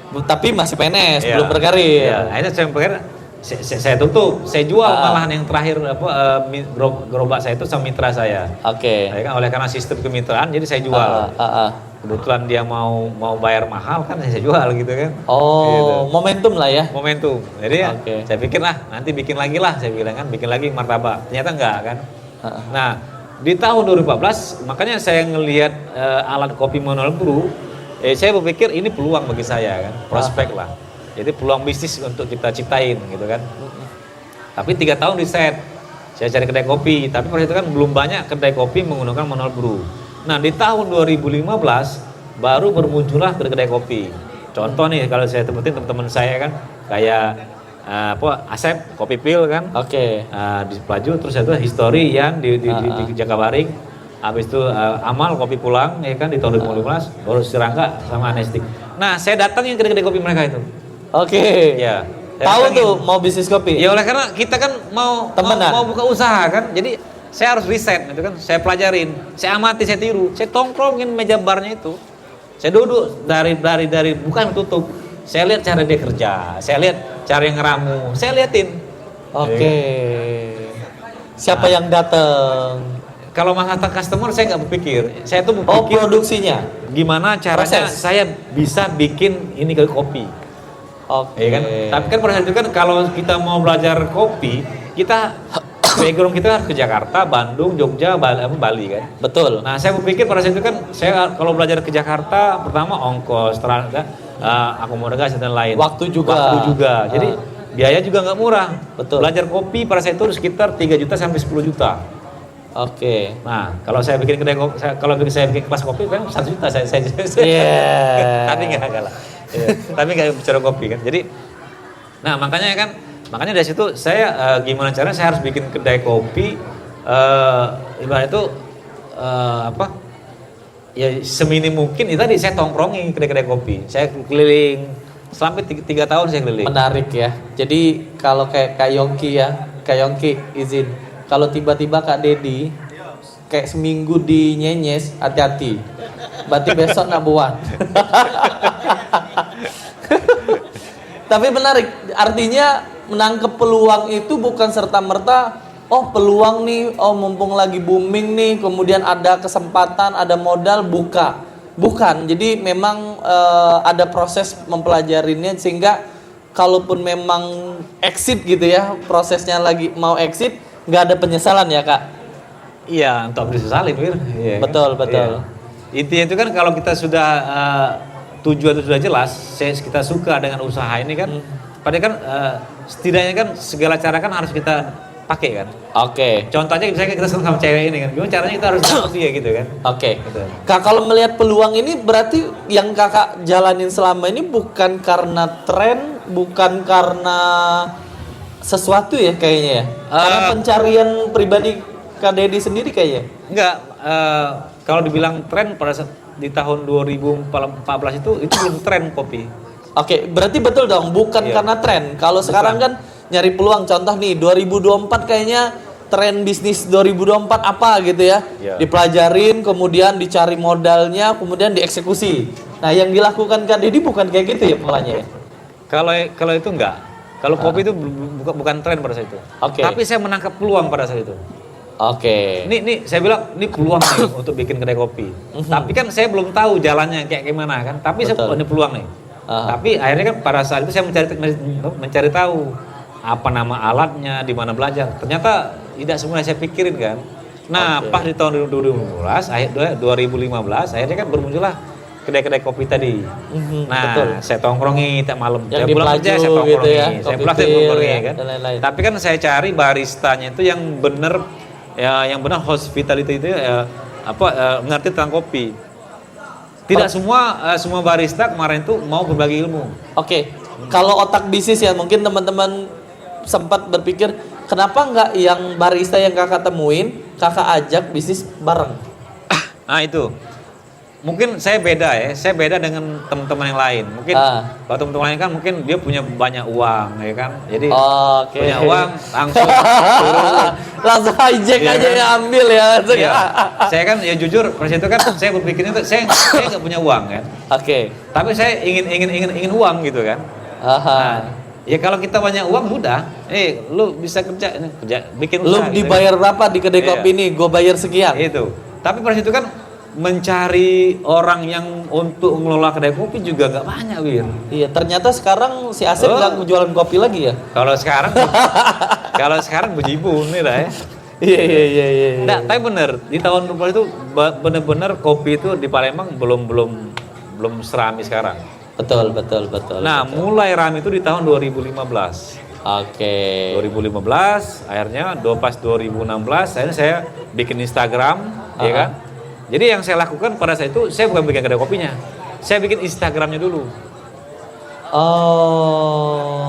Tapi masih PNS, Iya. belum berkarir. Ya, akhirnya saya berkarir. Saya tutup, saya jual malahan yang terakhir gerobak saya itu sama mitra saya. Oke. Ya kan oleh karena sistem kemitraan jadi saya jual. Kebetulan dia mau bayar mahal kan saya jual gitu kan. Oh, Gitu. momentum lah ya. Momentum. Jadi ya, Oke. saya pikir nanti bikin lagi lah saya bilang kan, bikin lagi martabak. Ternyata enggak kan. Nah, di tahun 2014 makanya saya ngelihat alat kopi manual brew, saya berpikir ini peluang bagi saya kan, prospek lah. Jadi peluang bisnis untuk kita ciptain gitu kan. Tapi 3 tahun riset, saya cari kedai kopi, tapi pada itu kan belum banyak kedai kopi menggunakan manual brew. Nah di tahun 2015 baru bermuncullah kedai kopi. Contoh nih kalau saya temuin teman-teman saya kan, kayak Asep Kopi Pil kan, Oke. di Pelaju, terus itu History yang di Jakabaring, habis itu Amal Kopi Pulang ya kan di tahun 2015, baru Sirangga sama Anestik. Nah saya datangin kedai kopi mereka itu. Oke. Ya. Tahu tuh mau bisnis kopi. Ya oleh karena kita kan mau Temenan. mau buka usaha kan, jadi saya harus riset gitu kan, saya pelajarin, saya amati, saya tiru, saya tongkrongin meja barnya itu, saya duduk dari bukan tutup, saya lihat cara dia kerja, saya lihat cara yang ngeramu, saya liatin. Oke. Siapa yang datang? Kalau masalah customer saya nggak berpikir. Saya tuh Oh, berpikir produksinya. gimana caranya Proses. saya bisa bikin ini ke kopi. Oke. Ya kan? Tapi kan pada saat itu kan kalau kita mau belajar kopi, kita background kita harus ke Jakarta, Bandung, Jogja, Bali kan. Betul. Nah, saya berpikir pada saat itu kan saya kalau belajar ke Jakarta pertama ongkos, akomodasi dan lain. Waktu juga. Jadi biaya juga nggak murah. Betul. Belajar kopi pada saat itu sekitar 3 juta sampai 10 juta. Oke. Nah, kalau saya bikin kedai kopi, saya bikin kelas kopi kan 1 juta saya. Iya. Tapi nggak lah. Iya. Tapi nggak bicara kopi kan. Jadi, nah makanya dari situ saya gimana caranya saya harus bikin kedai kopi, ibarat itu ya seminim mungkin. Itu tadi saya tongkrongi kedai-kedai kopi. Saya keliling sampai 3 tahun saya keliling. Menarik ya. Jadi kalau kayak Kak Yongki izin. Kalau tiba-tiba Kak Dedi kayak seminggu di Nyenyes, hati-hati. Berarti besok nabuan. Tapi menarik, artinya menangkap peluang itu bukan serta-merta peluang nih, mumpung lagi booming nih, kemudian ada kesempatan, ada modal, buka. Bukan, jadi memang ada proses mempelajarinya sehingga kalaupun memang exit gitu ya, prosesnya lagi mau exit, nggak ada penyesalan ya Kak? Iya, untuk disesalin, Wir. Iya, Betul. Iya. Intinya itu kan kalau kita sudah tujuan itu sudah jelas, kita suka dengan usaha ini kan, padahal kan setidaknya kan segala cara kan harus kita pakai kan. Oke. Contohnya misalnya kita sama cewek ini kan, gimana caranya kita harus dapat dia gitu kan. Oke. Gitu. Kak, kalau melihat peluang ini berarti yang Kakak jalanin selama ini bukan karena tren, bukan karena sesuatu ya kayaknya ya. Karena pencarian pribadi Kak Dedi sendiri kayaknya. Enggak, kalau dibilang tren pada saat di tahun 2014 itu belum tren kopi. Oke, berarti betul dong, bukan Iya. karena tren. Kalau sekarang kan nyari peluang, contoh nih 2024 kayaknya tren bisnis 2024 apa gitu ya. Iya. Dipelajarin, kemudian dicari modalnya, kemudian dieksekusi. Nah, yang dilakukan Kak Dedi bukan kayak gitu ya polanya ya? Kalau itu enggak. Kalau kopi itu bukan tren pada saat itu. Oke. Tapi saya menangkap peluang pada saat itu. Oke. Ini saya bilang ini peluang nih untuk bikin kedai kopi. Tapi kan saya belum tahu jalannya kayak gimana kan. Tapi Betul. ini peluang nih. Tapi akhirnya kan pada saat itu saya mencari tahu apa nama alatnya, di mana belajar. Ternyata tidak semua saya pikirin kan. Nah, Oke. pas di tahun 2015, akhirnya kan bermuncullah kedai-kedai kopi tadi. Nah, betul. saya tongkrongi tiap malam. Yang Saya di pulang kerja Pelaju saya tongkrongi. gitu ya, Saya Kopi pulang saya Pil tongkrongi ya, kan. dan lain-lain. Tapi kan saya cari baristanya itu yang benar yang benar hospitality itu mengerti tentang kopi. Tidak semua barista kemarin itu mau berbagi ilmu. Oke. Kalau otak bisnis ya mungkin teman-teman sempat berpikir kenapa nggak yang barista yang Kakak temuin, Kakak ajak bisnis bareng. Nah itu, mungkin saya beda dengan teman-teman yang lain. Mungkin kalau teman-teman lain kan mungkin dia punya banyak uang, ya kan. Jadi Oke. punya uang langsung Langsung hijack Iya aja kan? yang ambil ya. Iya. Saya kan ya jujur, pada itu kan saya berpikirnya itu saya nggak punya uang kan. Oke. Tapi saya ingin uang gitu kan. Aha. Ya kalau kita banyak uang udah, lu bisa kerja bikin Lu usaha. gitu. dibayar berapa di kedai Iya. kopi nih? Gue bayar sekian. Itu. Tapi pada situ kan mencari orang yang untuk mengelola kedai kopi juga nggak banyak, Wir. Iya, ternyata sekarang si Asep nggak jualan kopi lagi ya? Kalau sekarang bejibun nih lah ya. Iya. Nah, tapi bener di tahun 20 itu bener-bener kopi itu di Palembang belum serami sekarang. Betul. Nah, betul. mulai rame itu di tahun 2015. Oke. 2015, akhirnya pas 2016, akhirnya saya bikin Instagram, ya kan. Jadi yang saya lakukan pada saat itu, saya bukan bikin kedai kopinya, saya bikin Instagramnya dulu. Oh.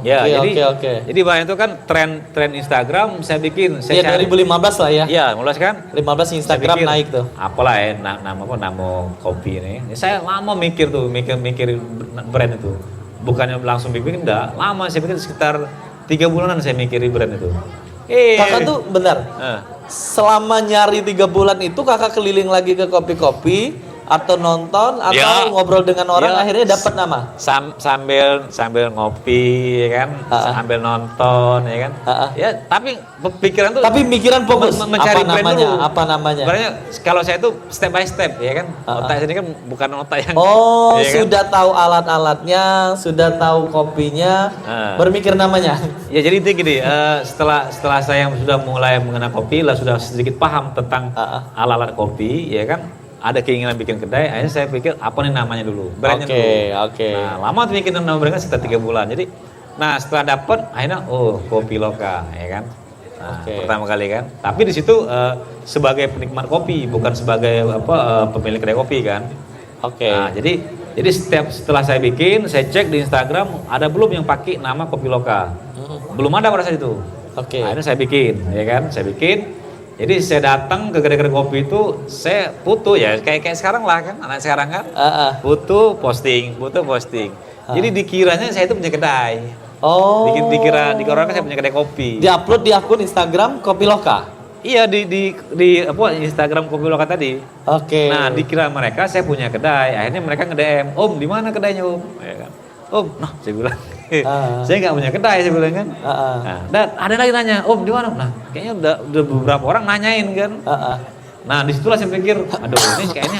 Ya, Oke. Jadi banyak itu kan tren Instagram, saya bikin. Iya, Saya cari, 2015 lah ya. Iya, mulai kan. 15 Instagram Saya pikir, naik tuh. Apalah ya, nama kopi ini. Saya lama mikir brand itu. Bukannya langsung bikin, enggak. Lama saya pikir sekitar 3 bulanan saya mikirin brand itu. Kakak tuh benar. Eh. Selama nyari 3 bulan itu kakak keliling lagi ke kopi-kopi atau nonton atau Ya. ngobrol dengan orang Ya. akhirnya dapat nama? Sambil ngopi ya kan, sambil nonton ya kan. Ya, tapi pikiran tuh Tapi pikiran fokus mencari apa brand namanya? dulu. Apa namanya? Sebenarnya kalau saya itu step by step ya kan. Otak ini kan bukan otak yang Oh, ya kan? sudah tahu alat-alatnya, sudah tahu kopinya, bermikir namanya. Ya jadi itu gini, setelah saya sudah mulai mengenal kopi, lah sudah sedikit paham tentang alat-alat kopi, ya kan, ada keinginan bikin kedai, akhirnya saya pikir apa nih namanya dulu, brandnya dulu. Oke. Nah lama tuh bikin nama brandnya sekitar 3 bulan, jadi, nah setelah dapat, akhirnya Kopi Loka, ya kan, pertama kali kan. Tapi di situ sebagai penikmat kopi, bukan sebagai pemilik kedai kopi kan. Nah, jadi setelah saya bikin, saya cek di Instagram ada belum yang pakai nama Kopi Loka. Belum ada pada saat itu. Akhirnya saya bikin, ya kan? Saya bikin. Jadi saya datang ke kedai-kedai kopi itu, saya foto ya kayak sekarang lah kan, anak sekarang kan. Foto posting. Jadi dikiranya saya itu punya kedai. Oh. Dikira orang saya punya kedai kopi. Diupload di akun Instagram Kopi Loka. Iya di Instagram Kopi Loka tadi. Nah dikira mereka saya punya kedai. Akhirnya mereka nge-DM, Om di mana kedainya Om? Ya kan? Om, nah saya bilang, saya nggak punya kedai saya bilang kan. Nah, dan ada lagi nanya, Om di mana? Nah kayaknya udah beberapa orang nanyain kan. Nah disitulah saya pikir, aduh ini kayaknya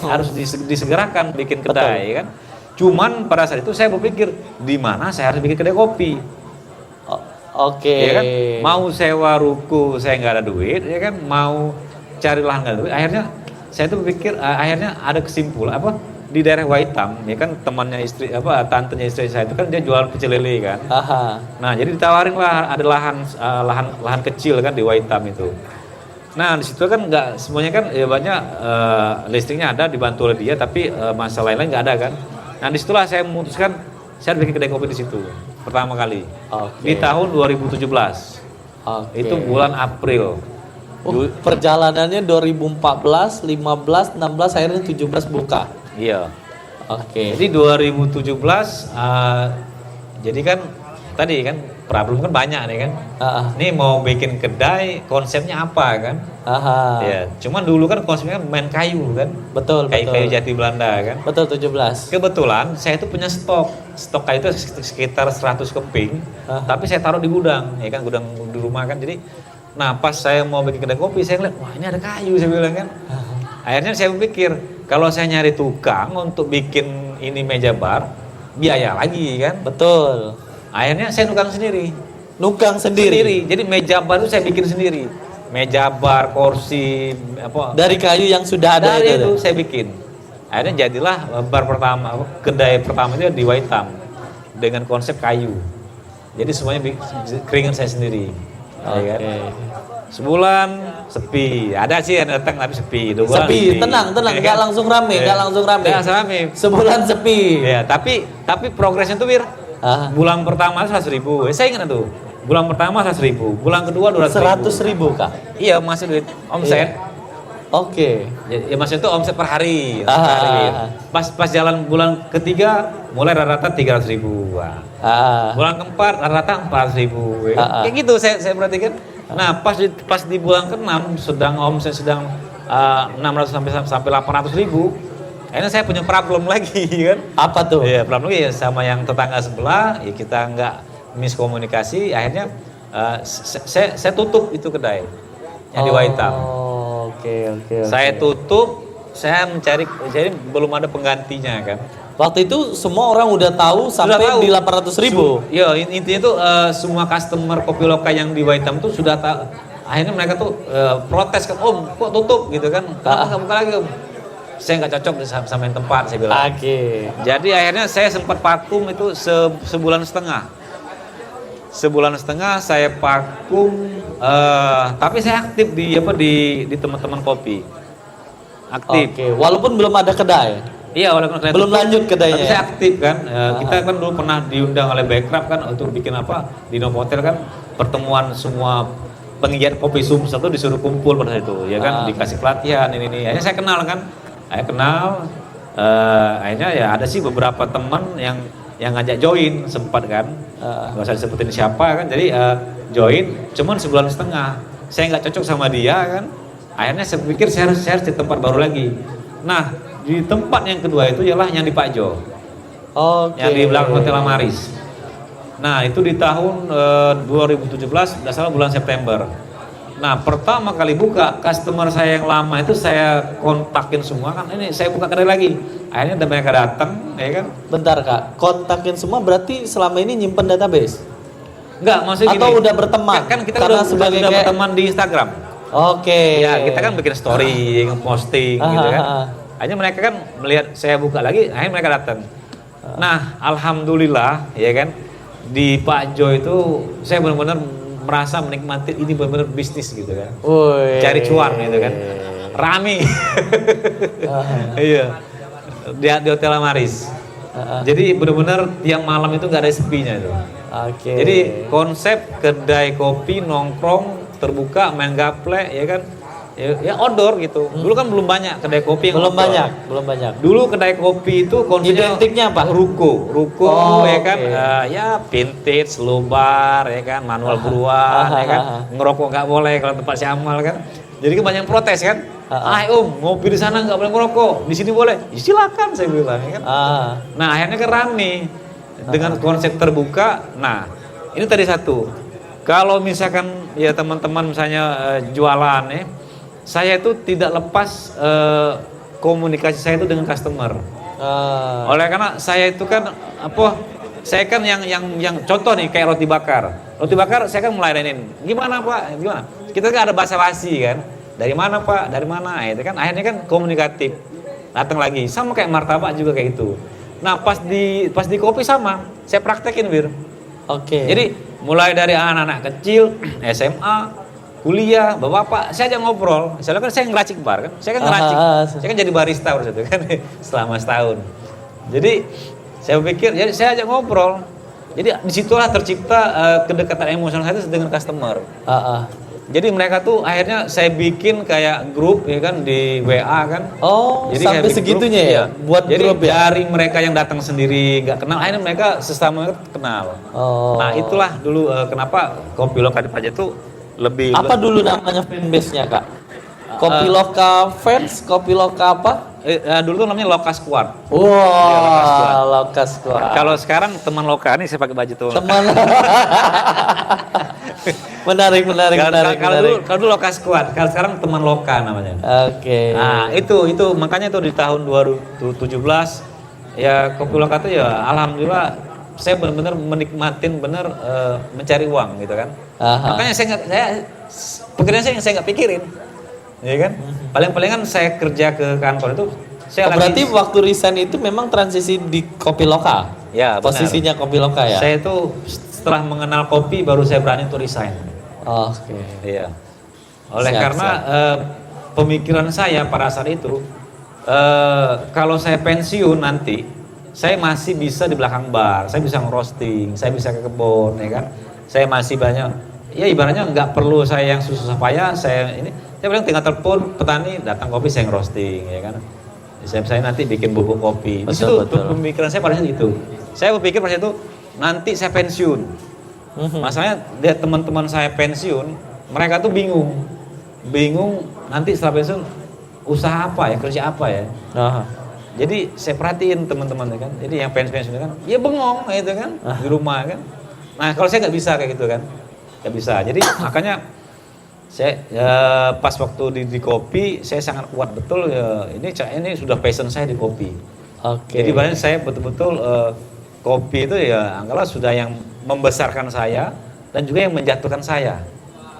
harus disegerakan bikin kedai kan. Cuman pada saat itu saya berpikir di mana saya harus bikin kedai kopi. Ya kan? Mau sewa ruko saya nggak ada duit, ya kan? Mau cari lahan nggak ada duit. Akhirnya saya tuh berpikir, akhirnya ada kesimpulan di daerah Waitam, ya kan temannya tantenya istri saya itu kan dia jualan pecel lele kan. Nah jadi ditawarin lah ada lahan kecil kan di Waitam itu. Nah di situ kan nggak semuanya kan ya banyak listriknya ada dibantu oleh dia, tapi masalah lain nggak ada kan. Nah disitulah saya memutuskan saya bikin kedai kopi di situ pertama kali di tahun 2017. Itu bulan April. Perjalanannya 2014, 15, 16, akhirnya 17 buka. Iya. Jadi 2017 jadi kan tadi kan problem kan banyak nih kan. Nih mau bikin kedai konsepnya apa kan? Ya, cuman dulu kan konsepnya main kayu kan. Betul. Kayu jati Belanda kan. Betul 17. Kebetulan saya itu punya stok kayu itu sekitar 100 keping. Tapi saya taruh di gudang, ya kan gudang di rumah kan. Jadi nah pas saya mau bikin kedai kopi saya ngeliat, wah ini ada kayu saya bilang kan. Akhirnya saya berpikir, kalau saya nyari tukang untuk bikin ini meja bar, biaya lagi kan. Betul. Akhirnya saya nukang sendiri. Jadi meja bar itu saya bikin sendiri. Meja bar, kursi, dari kayu yang sudah ada dari itu saya bikin. Akhirnya jadilah bar pertama, kedai pertama itu di Waitam dengan konsep kayu. Jadi semuanya keringan saya sendiri. Ya kan? Sebulan sepi, ada sih yang datang tapi sepi. 2 bulan sepi, tenang, nggak langsung rame. Sebulan sepi. Ya, tapi progresnya tuh bulan pertama 100.000, saya ingat tuh. Bulan pertama 100.000, bulan kedua 200.000 Kak. Iya, masih duit omset. Ya maksudnya itu omset per hari. Pas jalan bulan ketiga mulai rata-rata 300.000. Bulan keempat rata-rata 400.000. Kayak gitu saya perhatikan. Nah pas di bulan ke-6 sedang omset 600 sampai 800.000. Akhirnya saya punya problem lagi kan. Apa tuh? Ya problem lagi ya sama yang tetangga sebelah. Ya kita nggak miskomunikasi. Akhirnya saya tutup itu kedai yang di Waitam. Saya tutup. Saya mencari, jadi belum ada penggantinya kan. Waktu itu semua orang udah tahu sampai di 800.000. Iya, intinya tuh semua customer Kopi Loka yang di Waitam tuh sudah tahu. Akhirnya mereka tuh protes kan, Om kok tutup gitu kan? Kenapa nggak buka lagi Om? Saya nggak cocok sama yang tempat, saya bilang. Jadi akhirnya saya sempat vakum itu sebulan setengah. Sebulan setengah saya vakum, tapi saya aktif di teman-teman kopi. Aktif. Walaupun belum ada kedai. Iya, walaupun kedai belum lanjut kedainya. Tapi saya aktif kan. Kita kan dulu pernah diundang oleh Backcraft kan untuk bikin di Novotel kan pertemuan semua penggiat kopi Sumsel itu disuruh kumpul pada itu, ya kan, dikasih pelatihan ini. Akhirnya saya kenal kan. Akhirnya ya ada sih beberapa teman yang ngajak join sempat kan. Gak usah disebutin siapa kan. Jadi join cuman sebulan setengah. Saya nggak cocok sama dia kan. Akhirnya saya pikir saya harus di tempat baru lagi. Nah, di tempat yang kedua itu ialah yang di Pak Jo, Oke. yang di belakang Hotel Amaris. Nah, itu di tahun 2017, tidak salah bulan September. Nah, pertama kali buka, customer saya yang lama itu saya kontakin semua kan, ini saya buka kedai lagi. Akhirnya ada mereka datang, ya kan? Bentar Kak, kontakin semua berarti selama ini nyimpen database? Enggak, maksudnya Atau gini. udah berteman? Kan kita Karena udah sebagai kayak- berteman di Instagram. Oke. Ya, kita kan bikin story, nge-posting gitu kan. Akhirnya mereka kan melihat saya buka lagi, akhirnya mereka datang. Nah, alhamdulillah, ya kan, di Pak Jo itu saya benar-benar merasa menikmati ini benar-benar bisnis gitu kan. Woi. Cari cuan gitu kan. Rame. Iya. Di Hotel Amaris. Jadi benar-benar tiap malam itu nggak ada sepinya itu. Oke. Jadi konsep kedai kopi nongkrong terbuka main gaple ya kan. Ya outdoor gitu. Dulu kan belum banyak kedai kopi yang belum outdoor. belum banyak. Dulu kedai kopi itu konsepnya Identiknya apa? Ruko Oh, ya kan, oke. ya vintage, low bar, ya kan, manual buruan, ya kan, ngerokok nggak boleh kalau tempat si Amal kan. Jadi kan banyak yang protes kan, ngopi di sana nggak boleh ngerokok, di sini boleh, ya, silakan saya bilang, ya kan. Nah akhirnya kan rame dengan konsep terbuka. Nah ini tadi satu, kalau misalkan ya teman-teman misalnya jualan ya. Saya itu tidak lepas komunikasi saya itu dengan customer. Oleh karena saya itu kan saya kan yang contoh nih kayak roti bakar. Roti bakar saya kan melayanin. Gimana Pak? Gimana? Kita kan ada basa-basi kan. Dari mana Pak? Dari mana? Itu kan akhirnya kan komunikatif. Datang lagi sama kayak martabak juga kayak itu. Nah, pas di kopi sama, saya praktekin, Wir. Oke. Jadi mulai dari anak-anak kecil, SMA, kuliah, bapak-bapak, saya aja ngobrol. Misalnya kan saya ngeracik bar kan, saya kan ngeracik, saya kan jadi barista waktu itu kan selama setahun. Jadi saya pikir, jadi saya aja ngobrol. Jadi disitulah tercipta kedekatan emosional saya itu dengan customer. Jadi mereka tuh akhirnya saya bikin kayak grup ya kan di WA kan. Oh, jadi sampai segitunya ya? Buat jadi grup ya? dari mereka yang datang sendiri nggak kenal, akhirnya mereka sesama kenal. Nah itulah dulu kenapa Kopi Loka di Paja itu lebih. Apa dulu namanya fanbase-nya Kak? Kopi Loka fans, Kopi Loka apa? Dulu tuh namanya Loka Squad. Wah, Loka Squad. Kalau sekarang teman Loka nih saya pakai baju tuh. Teman. menarik. Kalau dulu Loka Squad, kalau sekarang teman Loka namanya. Oke. Nah itu makanya tuh di tahun 2017 ya Kopi Loka tuh ya alhamdulillah saya benar-benar menikmatin mencari uang gitu kan. Makanya pekerjaan saya nggak pikirin, ya kan. Paling kan saya kerja ke kantor itu. Berarti waktu resign itu memang transisi di Kopi Loka. Ya, posisinya benar. Kopi Loka ya. Saya itu setelah mengenal kopi baru saya berani untuk resign. Oke. Iya. Oleh Siap, karena pemikiran saya pada saat itu kalau saya pensiun nanti saya masih bisa di belakang bar, saya bisa ngerosting, saya bisa ke kebun, ya kan. Saya masih banyak, ya ibaratnya nggak perlu saya yang susah payah, saya bilang tinggal telepon petani datang kopi saya ngerosting, ya kan. Saya nanti bikin bubuk kopi. Di situ pemikiran saya pada saat itu. Saya berpikir pada saat itu nanti saya pensiun. Masalahnya lihat teman-teman saya pensiun, mereka tuh bingung nanti setelah pensiun usaha apa ya, kerja apa ya. Jadi saya perhatiin teman-teman kan, jadi yang pensiun kan, ya bengong gitu kan, di rumah kan. Nah kalau saya nggak bisa kayak gitu kan, nggak bisa. Jadi makanya saya pas waktu di kopi saya sangat kuat betul ya, ini sudah passion saya di kopi. Jadi banyak saya betul-betul kopi itu ya anggaplah sudah yang membesarkan saya dan juga yang menjatuhkan saya.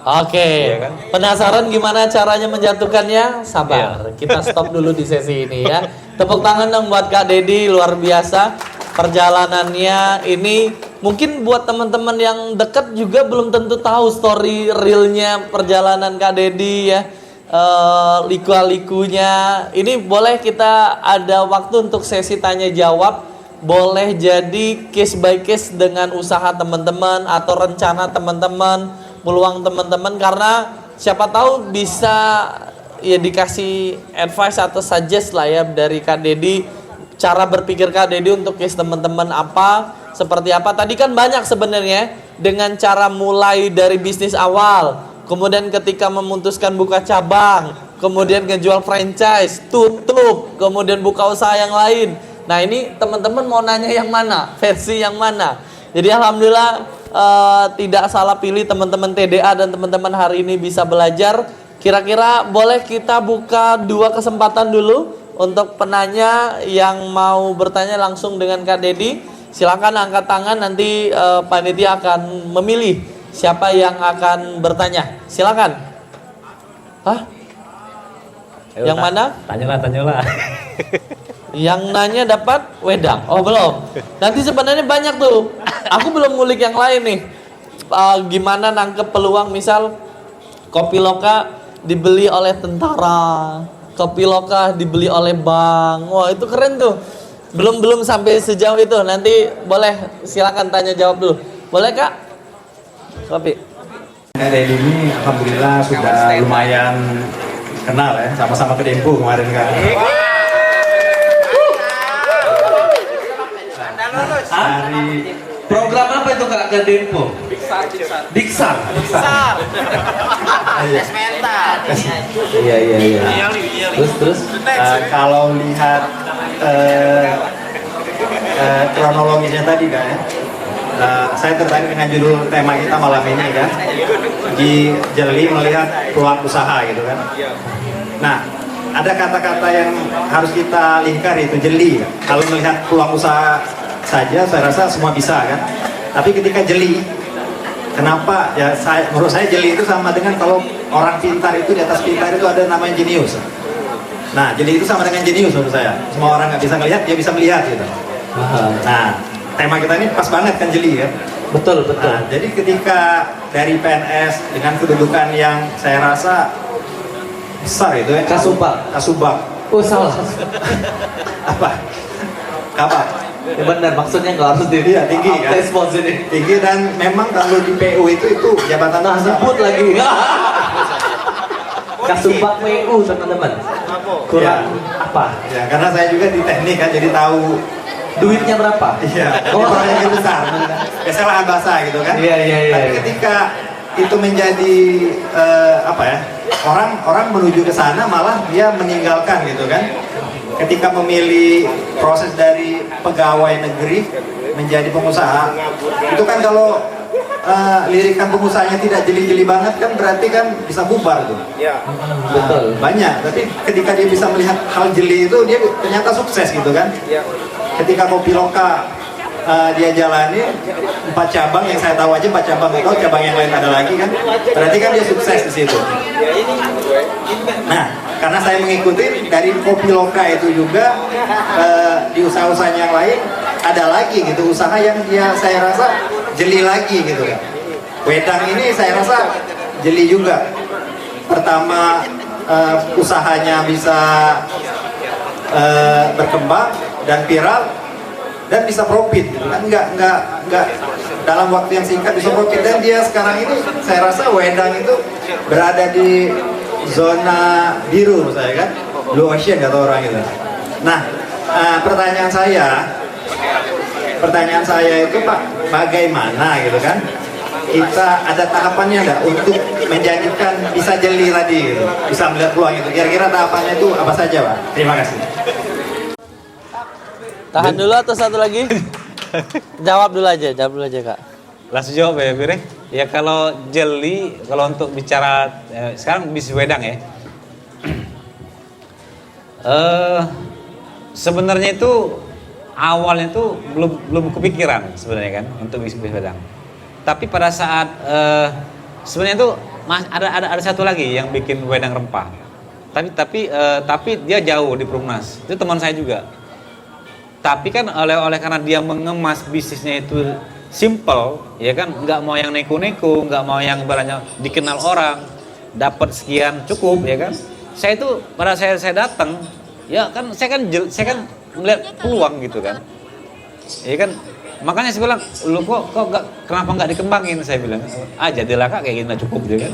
Iya kan? Penasaran gimana caranya menjatuhkannya? Sabar, Iya. kita stop dulu di sesi ini ya. Tepuk tangan dong buat Kak Dedi, luar biasa perjalanannya ini. Mungkin buat teman-teman yang dekat juga belum tentu tahu story realnya perjalanan Kak Dedi ya. Liku-likunya. Ini boleh kita ada waktu untuk sesi tanya jawab. Boleh jadi case by case dengan usaha teman-teman atau rencana teman-teman, peluang teman-teman, karena siapa tahu bisa ya dikasih advice atau suggest lah ya dari Kak Dedi, cara berpikir Kak Dedi untuk case teman-teman apa, seperti apa. Tadi kan banyak sebenarnya dengan cara mulai dari bisnis awal, kemudian ketika memutuskan buka cabang, kemudian ngejual franchise, tutup, kemudian buka usaha yang lain. Nah ini teman-teman mau nanya yang mana, versi yang mana. Jadi alhamdulillah tidak salah pilih teman-teman TDA dan teman-teman hari ini bisa belajar. Kira-kira boleh kita buka 2 kesempatan dulu untuk penanya yang mau bertanya langsung dengan Kak Dedi. Silakan angkat tangan, nanti panitia akan memilih siapa yang akan bertanya. Silakan. Hah? Ayo, Yang mana? Tanyalah. Yang nanya dapat wedang. Oh belum. Nanti sebenarnya banyak tuh. Aku belum ngulik yang lain nih. Gimana nangkep peluang misal kopi loka dibeli oleh tentara, kopi loka dibeli oleh bank. Wah itu keren tuh. Belum sampai sejauh itu. Nanti boleh silakan tanya jawab dulu. Boleh Kak? Kopi. Dari ini alhamdulillah sudah lumayan kenal ya, sama-sama ke Dempo kemarin kan. Dari Program apa itu Kak Gadempo? Diksar. Iya. Terus. kalau lihat kronologisnya tadi kan ya, saya tertarik dengan judul tema kita malam ini kan, di Jeli melihat peluang usaha gitu kan. Nah, ada kata-kata yang harus kita lingkar itu jeli. Kalau melihat peluang usaha saja, saya rasa semua bisa kan. Tapi ketika jeli, kenapa ya? Menurut saya jeli itu sama dengan kalau orang pintar itu di atas pintar itu ada namanya jenius. Nah, jeli itu sama dengan jenius menurut saya. Semua orang nggak bisa melihat, dia bisa melihat gitu. Nah, tema kita ini pas banget kan jeli ya. Betul. Nah, jadi ketika dari PNS dengan kedudukan yang saya rasa besar itu ya. Kasubag. Oh salah. Apa? Ya benar, maksudnya nggak harus Iya, tinggi kan? tes ini. Tinggi dan memang kalau di PU itu jabatan Nah besar. sebut lagi. Kasubag PU teman-teman. Kurang apa? Ya, karena saya juga di teknik kan, jadi tahu Duitnya berapa? iya, proyek yang besar. Kesalahan bahasa gitu kan. Iya. Tapi ketika itu menjadi apa ya? Orang menuju ke sana malah dia meninggalkan gitu kan. Ketika memilih proses dari pegawai negeri menjadi pengusaha, itu kan kalau lirikan pengusahanya tidak jeli-jeli banget kan berarti kan bisa bubar tuh. Betul. Banyak, tapi ketika dia bisa melihat hal jeli itu dia ternyata sukses gitu kan. Ketika kopi loka dia jalani 4 cabang, yang saya tahu aja 4 cabang, atau cabang yang lain ada lagi kan, berarti kan dia sukses di situ. Nah, karena saya mengikuti dari kopi loka itu juga di usaha-usahanya yang lain ada lagi gitu usaha yang dia saya rasa jeli lagi gitu kan. Wedang ini saya rasa jeli juga. Pertama usahanya bisa berkembang dan viral dan bisa profit gitu kan, nggak dalam waktu yang singkat bisa profit. Dan dia sekarang ini saya rasa wedang itu berada di zona biru menurut saya kan, blue ocean kata orang itu. Nah, pertanyaan saya itu Pak, bagaimana gitu kan kita ada tahapannya nggak untuk menjadikan bisa jeli tadi gitu, bisa melihat peluang itu, kira-kira tahapannya itu apa saja Pak? Terima kasih. Tahan dulu atau satu lagi? Jawab dulu aja Kak. Langsung jawab ya Bire. Ya kalau jeli, kalau untuk bicara sekarang bisnis wedang ya. Sebenarnya itu awalnya itu belum kepikiran sebenarnya kan untuk bisnis wedang. Tapi pada saat sebenarnya itu ada satu lagi yang bikin wedang rempah. Tapi dia jauh di Perumnas. Itu teman saya juga. Tapi kan oleh karena dia mengemas bisnisnya itu simple, ya kan, nggak mau yang neko-neko, nggak mau yang barangnya dikenal orang, dapat sekian cukup, ya kan. Saya itu pada saya datang, ya kan, saya kan melihat peluang gitu kan, ya kan. Makanya saya bilang, lu kenapa nggak dikembangin? Saya bilang, jadilah Kak kayak gini cukup gitu kan.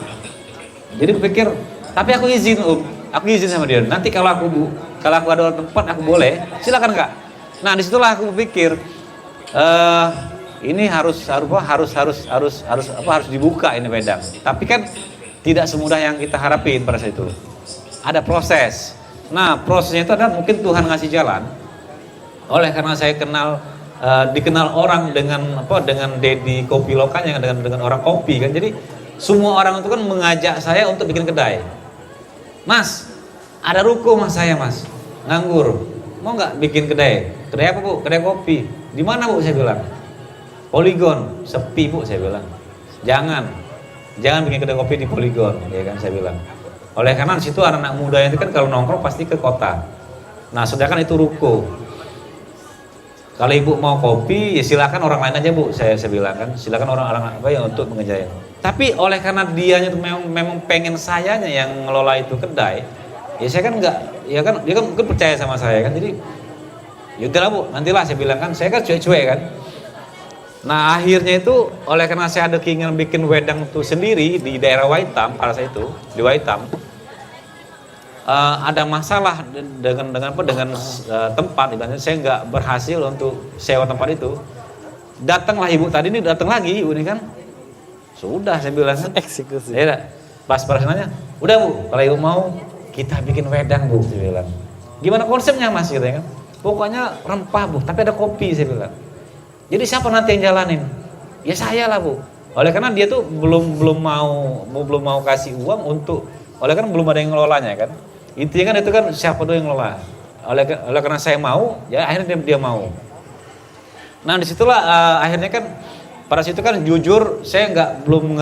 Jadi pikir, tapi aku izin aku izin sama dia. Nanti kalau aku ada tempat aku boleh, silakan Kak. Nah disitulah aku pikir ini harus dibuka ini wedang. Tapi kan tidak semudah yang kita harapin pada saat itu. ada proses. Nah, prosesnya itu adalah mungkin Tuhan ngasih jalan. Oleh karena saya dikenal orang dengan Dedi kopi lokalnya, dengan orang kopi kan. Jadi semua orang itu kan mengajak saya untuk bikin kedai. Mas, ada ruko mas saya mas, nganggur. Mau nggak bikin kedai? Kedai apa bu? Kedai kopi. Di mana bu? Saya bilang. Polygon, sepi bu saya bilang. Jangan bikin kedai kopi di Polygon, ya kan saya bilang. Oleh karena di situ anak-anak muda itu kan kalau nongkrong pasti ke kota. Nah, sedangkan itu ruko. Kalau ibu mau kopi, ya silakan orang lain aja bu, saya bilang kan. Silakan orang apa ya untuk mengerjain. Tapi oleh karena dianya itu memang pengen sayanya yang ngelola itu kedai, ya saya kan enggak, ya kan dia kan mungkin percaya sama saya kan. Jadi yaudahlah bu, nantilah saya bilang kan. Saya kan cuek-cuek kan. Nah akhirnya itu oleh karena saya ada keinginan bikin wedang itu sendiri di daerah Waitam pada saat itu di Waitam, ada masalah dengan tempat, ibaratnya saya nggak berhasil untuk sewa tempat itu. Datanglah ibu tadi ini, datang lagi ibu ini kan, sudah saya bilang kan, Eksekusi. ya pas pada nanya, udah bu kalau ibu mau kita bikin wedang bu, saya bilang. Gimana konsepnya mas gitu ya kan? Pokoknya rempah bu, tapi ada kopi saya bilang. Jadi siapa nanti yang jalanin? Ya saya lah bu. Oleh karena dia tuh belum mau kasih uang untuk, oleh karena belum ada yang ngelolanya kan. Intinya kan itu kan siapa dulu yang ngelola. Oleh karena saya mau, ya akhirnya dia mau. Nah disitulah akhirnya kan pada situ kan jujur saya belum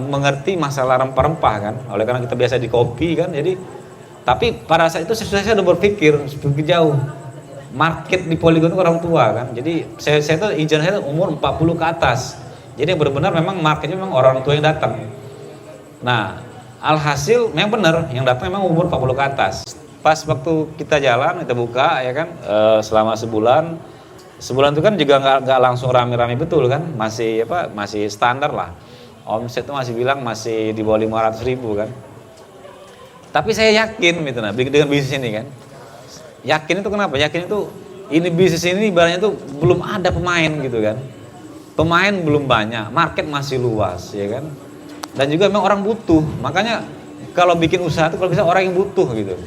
mengerti masalah rempah-rempah kan. Oleh karena kita biasa di kopi kan, jadi tapi pada saat itu saya udah berpikir jauh. Market di Polygon itu orang tua kan. Jadi saya tuh incar saya tuh umur 40 ke atas. Jadi benar-benar memang marketnya memang orang tua yang datang. Nah, alhasil memang benar yang datang memang umur 40 ke atas. Pas waktu kita jalan, kita buka ya kan, selama sebulan itu kan juga nggak langsung rame-rame betul kan, masih standar lah. Omset tuh masih bilang masih di bawah 500.000 kan. Tapi saya yakin gitu nah dengan bisnis ini kan. Yakin itu kenapa? Yakin itu ini bisnis ini ibaratnya tuh belum ada pemain gitu kan. Pemain belum banyak, market masih luas ya kan. Dan juga memang orang butuh. Makanya kalau bikin usaha itu kalau bisa orang yang butuh gitu.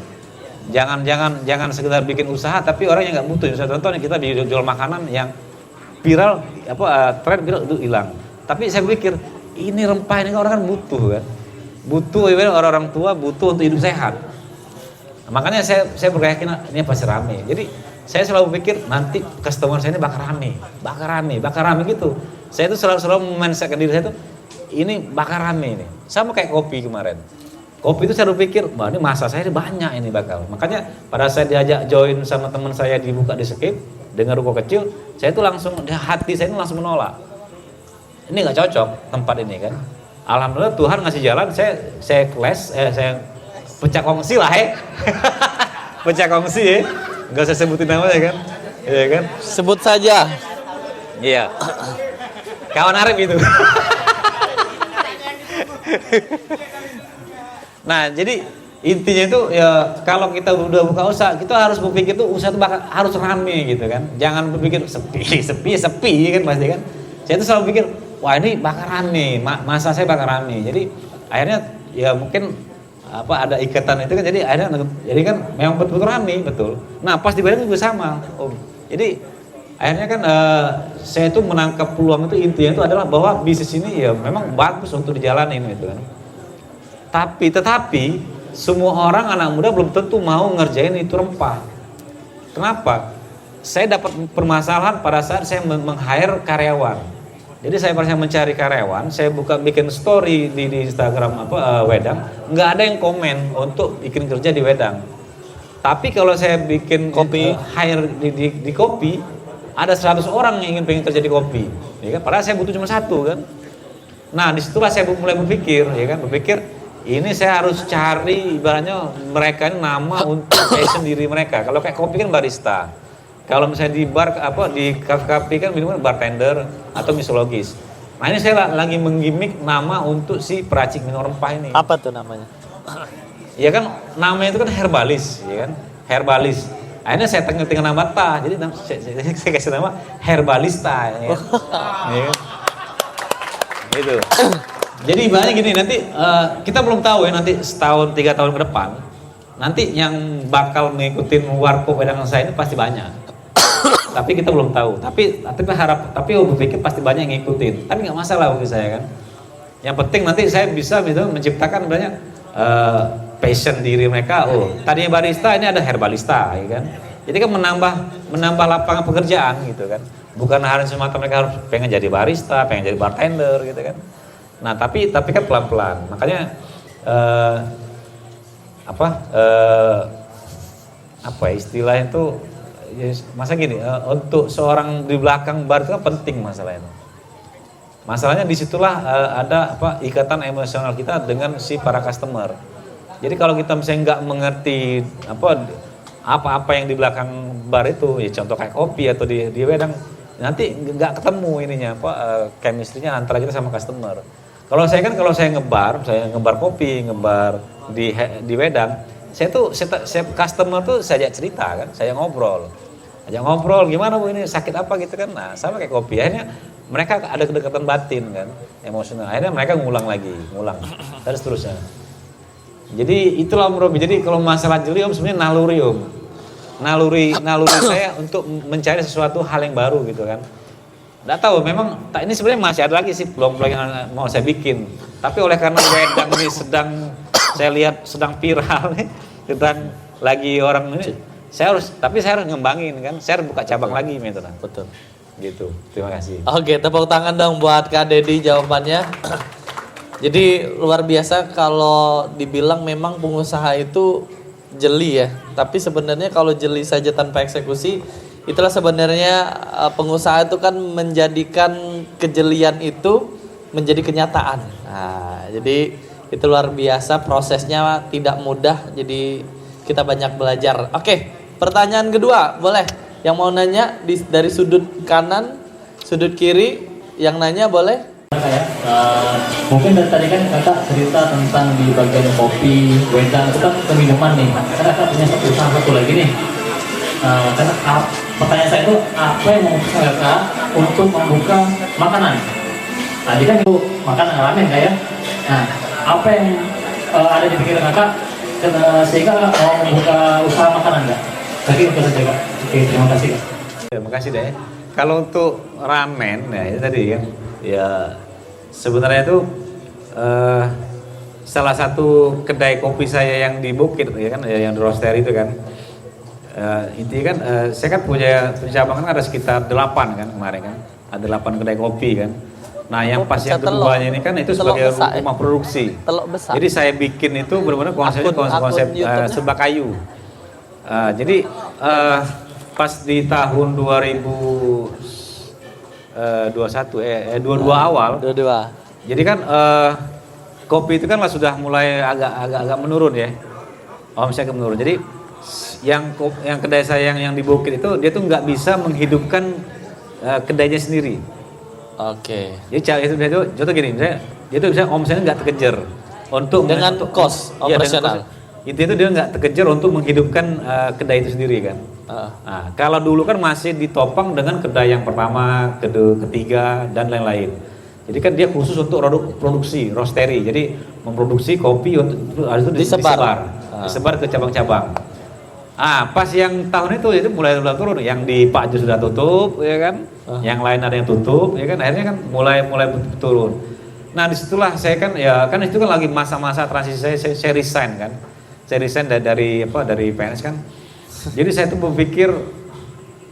Jangan sekedar bikin usaha tapi orang yang nggak butuh. Misalnya contohnya kita jual makanan yang viral tren viral itu hilang. Tapi saya pikir ini rempah ini orang kan butuh kan. Butuh orang-orang tua butuh untuk hidup sehat. Makanya saya berkeyakinan ini pasti rame. Jadi saya selalu pikir nanti customer saya ini bakal rame gitu. Saya itu selalu men-mindsetkan diri saya itu ini bakal rame ini. Sama kayak kopi kemarin. Kopi itu saya pikir, wah ini masa saya ini banyak ini bakal. Makanya pada saya diajak join sama teman saya dibuka di Skip dengan ruko kecil, saya itu langsung hati saya ini langsung menolak. Ini nggak cocok tempat ini kan. Alhamdulillah Tuhan ngasih jalan, saya kelas, saya pecah kongsi lah pecah kongsi ya, nggak usah sebutin namanya kan, iya kan? Sebut saja. Iya. Kawan Arif itu. Nah jadi intinya itu ya kalau kita udah buka usaha, kita harus berpikir tuh usaha itu harus rame gitu kan. Jangan berpikir sepi kan pasti kan. Saya tuh selalu pikir, wah ini bakal rame, masa saya bakal rame. Jadi akhirnya ya mungkin ada ikatan itu kan, jadi kan memang betul rame betul. Nah pas di Bandung juga sama om. Jadi akhirnya kan saya tuh menangkap peluang itu intinya itu adalah bahwa bisnis ini ya memang bagus untuk dijalanin gitu kan. Tetapi semua orang anak muda belum tentu mau ngerjain itu rempah. Kenapa? Saya dapat permasalahan pada saat saya meng-hire karyawan. Jadi saya mencari karyawan, saya bikin story di Instagram Wedang, nggak ada yang komen untuk bikin kerja di Wedang. Tapi kalau saya bikin kopi, hire di kopi, ada 100 orang yang pengen kerja di kopi, ya kan? Padahal saya butuh cuma 1 kan. Nah disitulah saya mulai berpikir, ya kan, ini saya harus cari ibaratnya mereka ini nama untuk passion diri mereka. Kalau kayak kopi kan barista. Kalau misalnya di bar di kafe kan minuman bartender atau misologis. Nah ini saya lagi menggimik nama untuk si peracik minum rempah ini. Apa tuh namanya? Ya kan namanya itu kan herbalis, ya kan? Herbalis. Akhirnya saya tinggal nama ta. Jadi saya kasih nama herbalista ya. Ya kan? Gitu. Jadi ibaratnya gini, nanti kita belum tahu ya nanti setahun 3 tahun ke depan nanti yang bakal mengikutin warkop wedangan saya ini pasti banyak. Tapi kita belum tahu. Tapi berpikir pasti banyak yang ngikutin. Tapi nggak masalah bagi saya kan. Yang penting nanti saya bisa menciptakan banyak passion diri mereka. Oh, tadinya barista, ini ada herbalista, ya kan. Jadi kan menambah lapangan pekerjaan gitu kan. Bukan hanya semata mereka harus pengen jadi barista, pengen jadi bartender gitu kan. Nah, tapi kan pelan-pelan. Makanya apa ya istilahnya itu, ya, masa gini, untuk seorang di belakang bar itu kan penting masalahnya. Masalahnya disitulah ada ikatan emosional kita dengan si para customer. Jadi kalau kita misalnya nggak mengerti apa yang di belakang bar itu, ya contoh kayak kopi atau di wedang, nanti nggak ketemu ininya chemistry-nya antara kita sama customer. Kalau saya ngebar kopi, ngebar di wedang, saya customer tuh saya ajak cerita kan, saya ngobrol gimana Bu ini sakit apa gitu kan. Nah, sama kayak kopi, akhirnya mereka ada kedekatan batin kan, emosional. Akhirnya mereka ngulang dan seterusnya. Jadi itulah Om Robi. Jadi kalau masalah jeli Om sebenarnya naluri Om. Naluri saya untuk mencari sesuatu hal yang baru gitu kan. Nggak tahu, memang ini sebenarnya masih ada lagi sih belum yang mau saya bikin. Tapi oleh karena wedang ini saya lihat sedang viral nih, sedang lagi orang ini, saya harus ngembangin kan. Saya harus buka cabang lagi gitu. Betul. Gitu. Terima kasih. Oke, tepuk tangan dong buat Kak Dedi jawabannya. Jadi luar biasa kalau dibilang memang pengusaha itu jeli ya. Tapi sebenarnya kalau jeli saja tanpa eksekusi, itulah sebenarnya pengusaha itu kan menjadikan kejelian itu menjadi kenyataan. Nah, jadi itu luar biasa, prosesnya tidak mudah. Jadi kita banyak belajar. Oke, pertanyaan kedua, boleh? Yang mau nanya dari sudut kanan, sudut kiri, yang nanya boleh? Mungkin dari tadi kan kakak cerita tentang di bagian kopi, wedang itu kan minuman nih. Karena kakak punya satu lagi nih. Karena pertanyaan saya itu apa yang memutuskan kakak untuk membuka makanan? Tadi kan itu makanan ramen kayak. Nah, apa yang ada di pikiran kakak sehingga kakak mau membuka usaha makanan nggak? Tadi itu saja kak. Oke, terima kasih kak. Terima kasih deh. Kalau untuk ramen, ya itu tadi kan, ya sebenarnya itu salah satu kedai kopi saya yang di Bukit, ya kan, yang di roaster itu kan. Intinya kan, saya kan punya cabang kan ada sekitar 8 kan kemarin kan, ada 8 kedai kopi kan. Nah yang pas yang keduanya ini kan itu sebagai rumah produksi. Jadi saya bikin itu benar-benar konsepnya konsep serba kayu. Jadi pas di tahun 2022 awal. Jadi kan kopi itu kan sudah mulai agak menurun ya. Omsetnya menurun. Jadi yang kedai saya yang di Bukit itu dia tuh nggak bisa menghidupkan kedainya sendiri. Oke. Jadi itu contoh gini, misalnya dia tuh bisa omsetnya nggak terkejar dengan cost operasional. Intinya itu dia nggak terkejar untuk menghidupkan kedai itu sendiri kan. Nah, kalau dulu kan masih ditopang dengan kedai yang pertama, ketiga dan lain-lain. Jadi kan dia khusus untuk produksi, roastery. Jadi memproduksi kopi untuk itu disebar ke cabang-cabang. Pas yang tahun itu mulai turun. Yang di Pak Jo sudah tutup, ya kan. Yang lain ada yang tutup, ya kan. Akhirnya kan mulai turun. Nah disitulah saya kan itu kan lagi masa-masa transisi saya resign kan. Saya resign dari PNS kan. Jadi saya tuh berpikir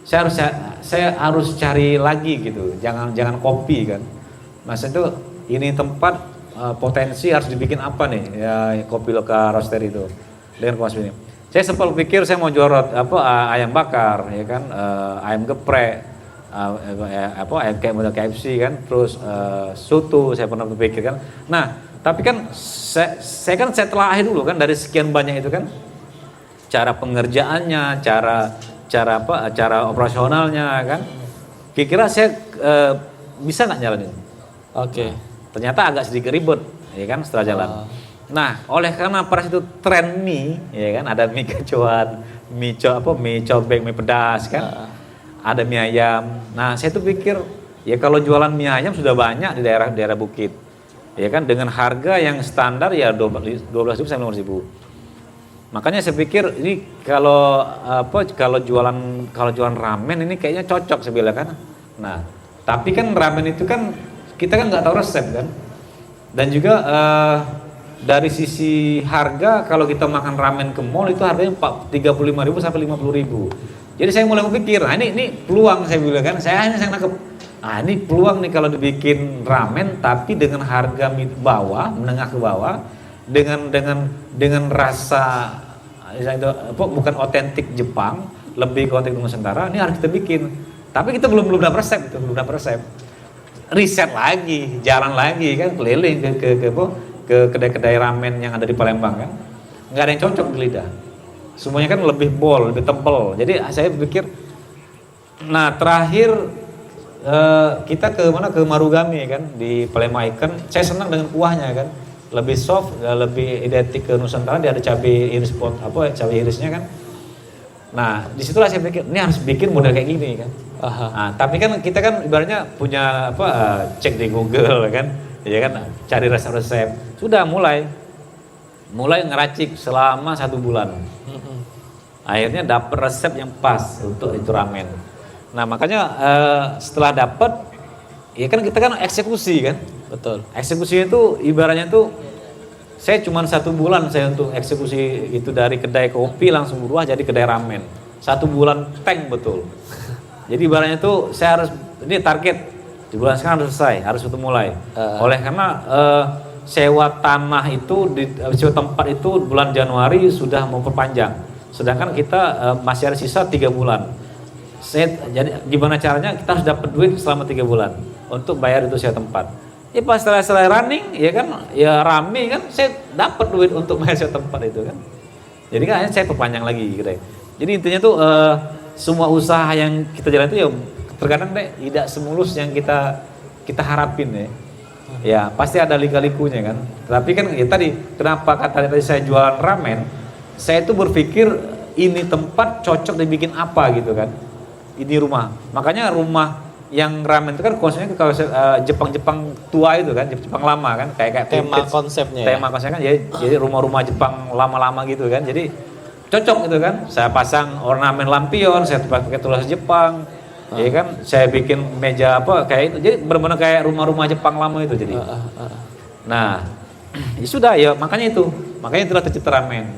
saya harus cari lagi gitu. Jangan kopi kan. Masa itu ini tempat potensi harus dibikin apa nih ya kopi lokal roaster itu dengan konsep ini. Saya sempat berpikir saya mau jual ayam bakar ya kan, ayam geprek, ayam kayak model KFC kan, terus soto saya pernah berpikir kan. Nah tapi kan saya telah dulu kan dari sekian banyak itu kan cara pengerjaannya, cara operasionalnya kan. Kira-kira saya bisa nggak jalanin? Oke. Ternyata agak sedikit ribet, ya kan setelah jalan. Nah, oleh karena pada itu tren mie, ya kan, ada mie gacoan, mie cobek, mie pedas kan, ada mie ayam. Nah, saya tuh pikir, ya kalau jualan mie ayam sudah banyak di daerah Bukit, ya kan, dengan harga yang standar ya 12.000 sampai 15.000. Makanya saya pikir ini kalau jualan ramen ini kayaknya cocok saya bilang kan. Nah, tapi kan ramen itu kan kita kan nggak tahu resep kan. Dan juga dari sisi harga kalau kita makan ramen ke mall itu harganya 35.000 sampai 50.000. Jadi saya mulai berpikir, nah ini peluang saya bilang kan. Saya nangkep. Ah ini peluang nih kalau dibikin ramen tapi dengan harga bawah, menengah ke bawah, dengan rasa itu bukan otentik Jepang, lebih ke otentik Nusantara. Ini harus kita bikin. Tapi kita belum dapat resep, Riset lagi, jalan lagi kan, keliling ke kedai-kedai ramen yang ada di Palembang kan. Nggak ada yang cocok di lidah. Semuanya kan lebih bol, lebih tebal. Jadi saya pikir, nah terakhir kita ke Marugame kan di Palembang Ikan. Saya senang dengan kuahnya kan, lebih soft, lebih identik ke Nusantara. Dia ada cabai iris cabai irisnya kan. Nah disitulah saya pikir ini harus bikin model kayak gini kan. Nah, tapi kan kita kan ibaratnya punya cek di Google kan, ya kan, cari resep-resep. Sudah mulai ngeracik selama 1 bulan. Akhirnya dapat resep yang pas untuk itu ramen. Nah makanya setelah dapat, ya kan kita kan eksekusi kan. Betul. Eksekusi itu ibaratnya tuh saya cuma 1 bulan saya untuk eksekusi itu dari kedai kopi langsung berubah jadi kedai ramen. 1 bulan tank betul. Jadi ibaratnya tuh saya harus, ini target di bulan sekarang harus selesai, harus mulai. Oleh karena sewa tanah itu, sewa tempat itu bulan Januari sudah mau perpanjang. Sedangkan kita masih ada sisa 3 bulan. Jadi gimana caranya kita harus dapat duit selama 3 bulan untuk bayar itu sewa tempat. Ya pas setelah running ya kan, ya rame kan, saya dapat duit untuk bayar sewa tempat itu kan. Jadi kan akhirnya saya perpanjang lagi gitu. Jadi intinya tuh semua usaha yang kita jalan itu ya terkadang tidak semulus yang kita harapin ya. Ya pasti ada lika-likunya kan. Tapi kan ya tadi kenapa kata tadi saya jualan ramen, saya itu berpikir ini tempat cocok dibikin apa gitu kan. Ini rumah. Makanya rumah yang ramen itu kan konsepnya kalau Jepang tua itu kan, Jepang lama kan, kayak tema konsepnya. Tema konsepnya kan jadi rumah-rumah Jepang lama-lama gitu kan. Jadi cocok gitu kan. Saya pasang ornamen lampion, saya pakai tulis Jepang. Ya kan, saya bikin meja kayak itu. Jadi benar-benar kayak rumah-rumah Jepang lama itu jadi. Nah, ya sudah ya makanya itulah tercipta ramen.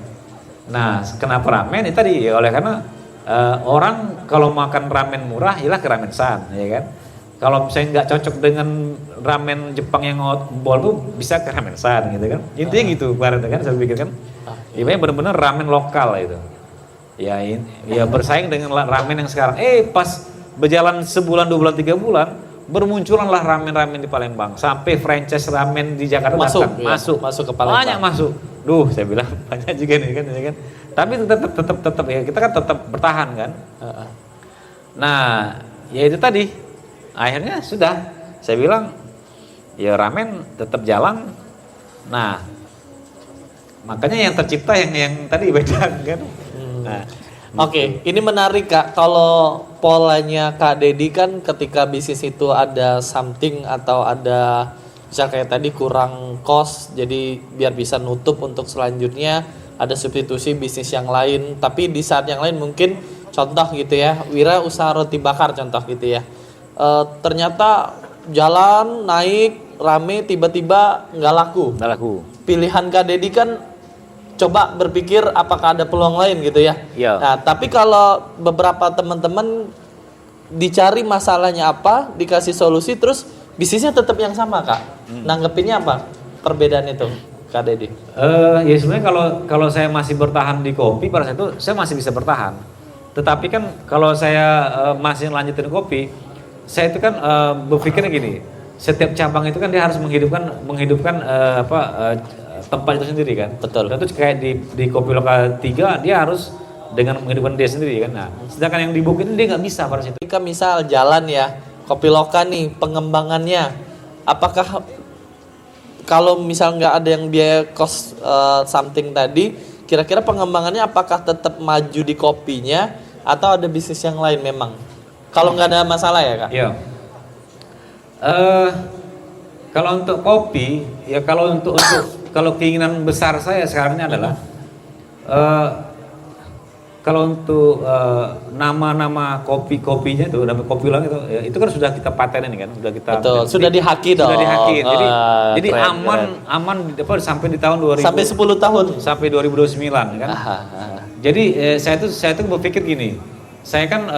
Nah, kenapa ramen? Itu tadi ya oleh karena orang kalau makan ramen murah, ialah ke Ramen San, ya kan. Kalau misalnya nggak cocok dengan ramen Jepang yang bol tuh bisa ke Ramen San gitu kan. Intinya gitu, berarti kan saya pikir kan. Ibaratnya benar-benar ramen lokal itu. Ya bersaing dengan ramen yang sekarang. Pas berjalan sebulan, 2 bulan, 3 bulan, bermunculanlah ramen-ramen di Palembang. Sampai franchise ramen di Jakarta masuk ke Palembang. Banyak masuk. Duh, saya bilang banyak juga nih kan, ya kan. Tapi tetap ya kita kan tetap bertahan kan. Nah, ya itu tadi. Akhirnya sudah saya bilang ya ramen tetap jalan. Nah, makanya yang tercipta yang tadi Wedang kan. Nah, Oke, ini menarik Kak. Kalau polanya Kak Dedi kan ketika bisnis itu ada something atau ada misal kayak tadi kurang cost, jadi biar bisa nutup untuk selanjutnya ada substitusi bisnis yang lain. Tapi di saat yang lain mungkin contoh gitu ya, Wira usaha roti bakar contoh gitu ya. Ternyata jalan naik rame tiba-tiba nggak laku. Pilihan Kak Dedi kan coba berpikir apakah ada peluang lain gitu ya. Nah, tapi kalau beberapa teman-teman dicari masalahnya apa, dikasih solusi, terus bisnisnya tetap yang sama Kak. Nanggepinnya apa perbedaan itu Kak Dedi? Ya sebenarnya kalau saya masih bertahan di kopi pada saat itu saya masih bisa bertahan. Tetapi kan kalau saya masih lanjutin kopi, saya itu kan berpikirnya gini. Setiap cabang itu kan dia harus menghidupkan tempat itu sendiri kan. Betul. Tentu kayak di Kopi Lokal 3 dia harus dengan menghidupkan dia sendiri kan. Nah, sedangkan yang di Bukit ini dia nggak bisa pada situ. Jika misal jalan ya Kopi Lokal nih pengembangannya, apakah kalau misal nggak ada yang biaya cost something tadi, kira-kira pengembangannya apakah tetap maju di kopinya atau ada bisnis yang lain memang? Kalau nggak ada masalah ya Kak? Iya. Kalau untuk kopi, ya kalau keinginan besar saya sekarang ini adalah eh, kalau untuk nama-nama kopinya itu, nama kopi ulang itu, ya, itu kan sudah kita patenin kan, sudah kita. Betul, sudah dihaki dong. Sudah dihaki. Jadi Keren, aman, keren. aman apa sampai di tahun 2000. Sampai 10 tahun. Sampai 2029 kan. Jadi saya tuh berpikir gini, saya kan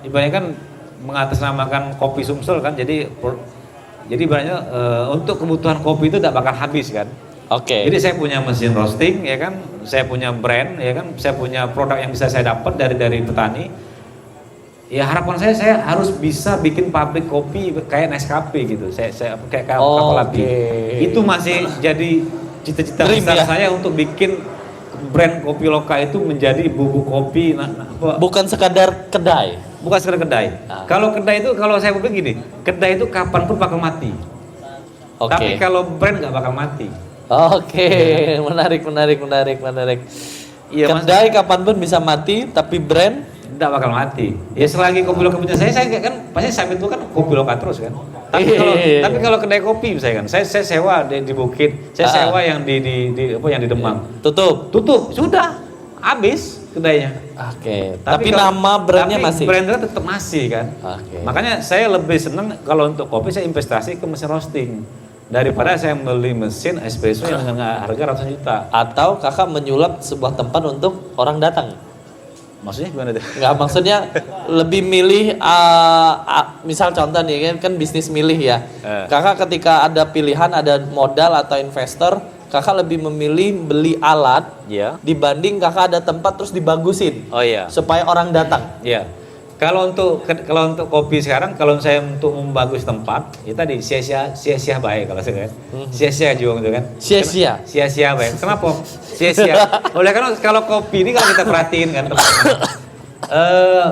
ibaratnya kan mengatasnamakan kopi Sumsel kan, jadi ibaratnya untuk kebutuhan kopi itu tidak bakal habis kan. Oke. Jadi saya punya mesin roasting ya kan, saya punya brand ya kan, saya punya produk yang bisa saya dapat dari petani. Ya harapan saya harus bisa bikin pabrik kopi kayak Nescafe gitu. Saya kayak kapal api. Itu masih jadi cita-cita besar saya untuk bikin brand kopi lokal itu menjadi bubuk kopi. Bukan sekadar kedai. Bukan sekedar kedai. Kalau kedai itu, kalau saya berpikir gini, kedai itu kapanpun bakal mati. Tapi kalau brand nggak bakal mati. Menarik. Iya, kedai kapanpun bisa mati, tapi brand tidak bakal mati. Ya selagi kopi lokal punya saya kan pasti saya itu kan kopi lokal terus kan. Tapi kalau kedai kopi misalnya kan, saya sewa di Bukit, saya sewa yang di yang di Demang. Tutup, sudah habis kedainya. Tapi nama brandnya masih. Brandnya tetap masih kan. Makanya saya lebih senang kalau untuk kopi saya investasi ke mesin roasting daripada saya beli mesin espresso yang dengan harga ratusan juta. Atau kakak menyulap sebuah tempat untuk orang datang. Maksudnya gimana tuh? Nggak, maksudnya lebih milih, misal contoh nih kan bisnis milih ya. Kakak ketika ada pilihan, ada modal atau investor, kakak lebih memilih beli alat dibanding kakak ada tempat terus dibagusin. Supaya orang datang. Kalau untuk kopi sekarang, kalau saya untuk membagus tempat, ya tadi sia-sia baik kalau saya kan. Sia-sia juga gitu kan. Sia-sia baik. Kenapa? Sia-sia. Oleh karena kalau kopi ini kalau kita perhatiin kan teman-teman.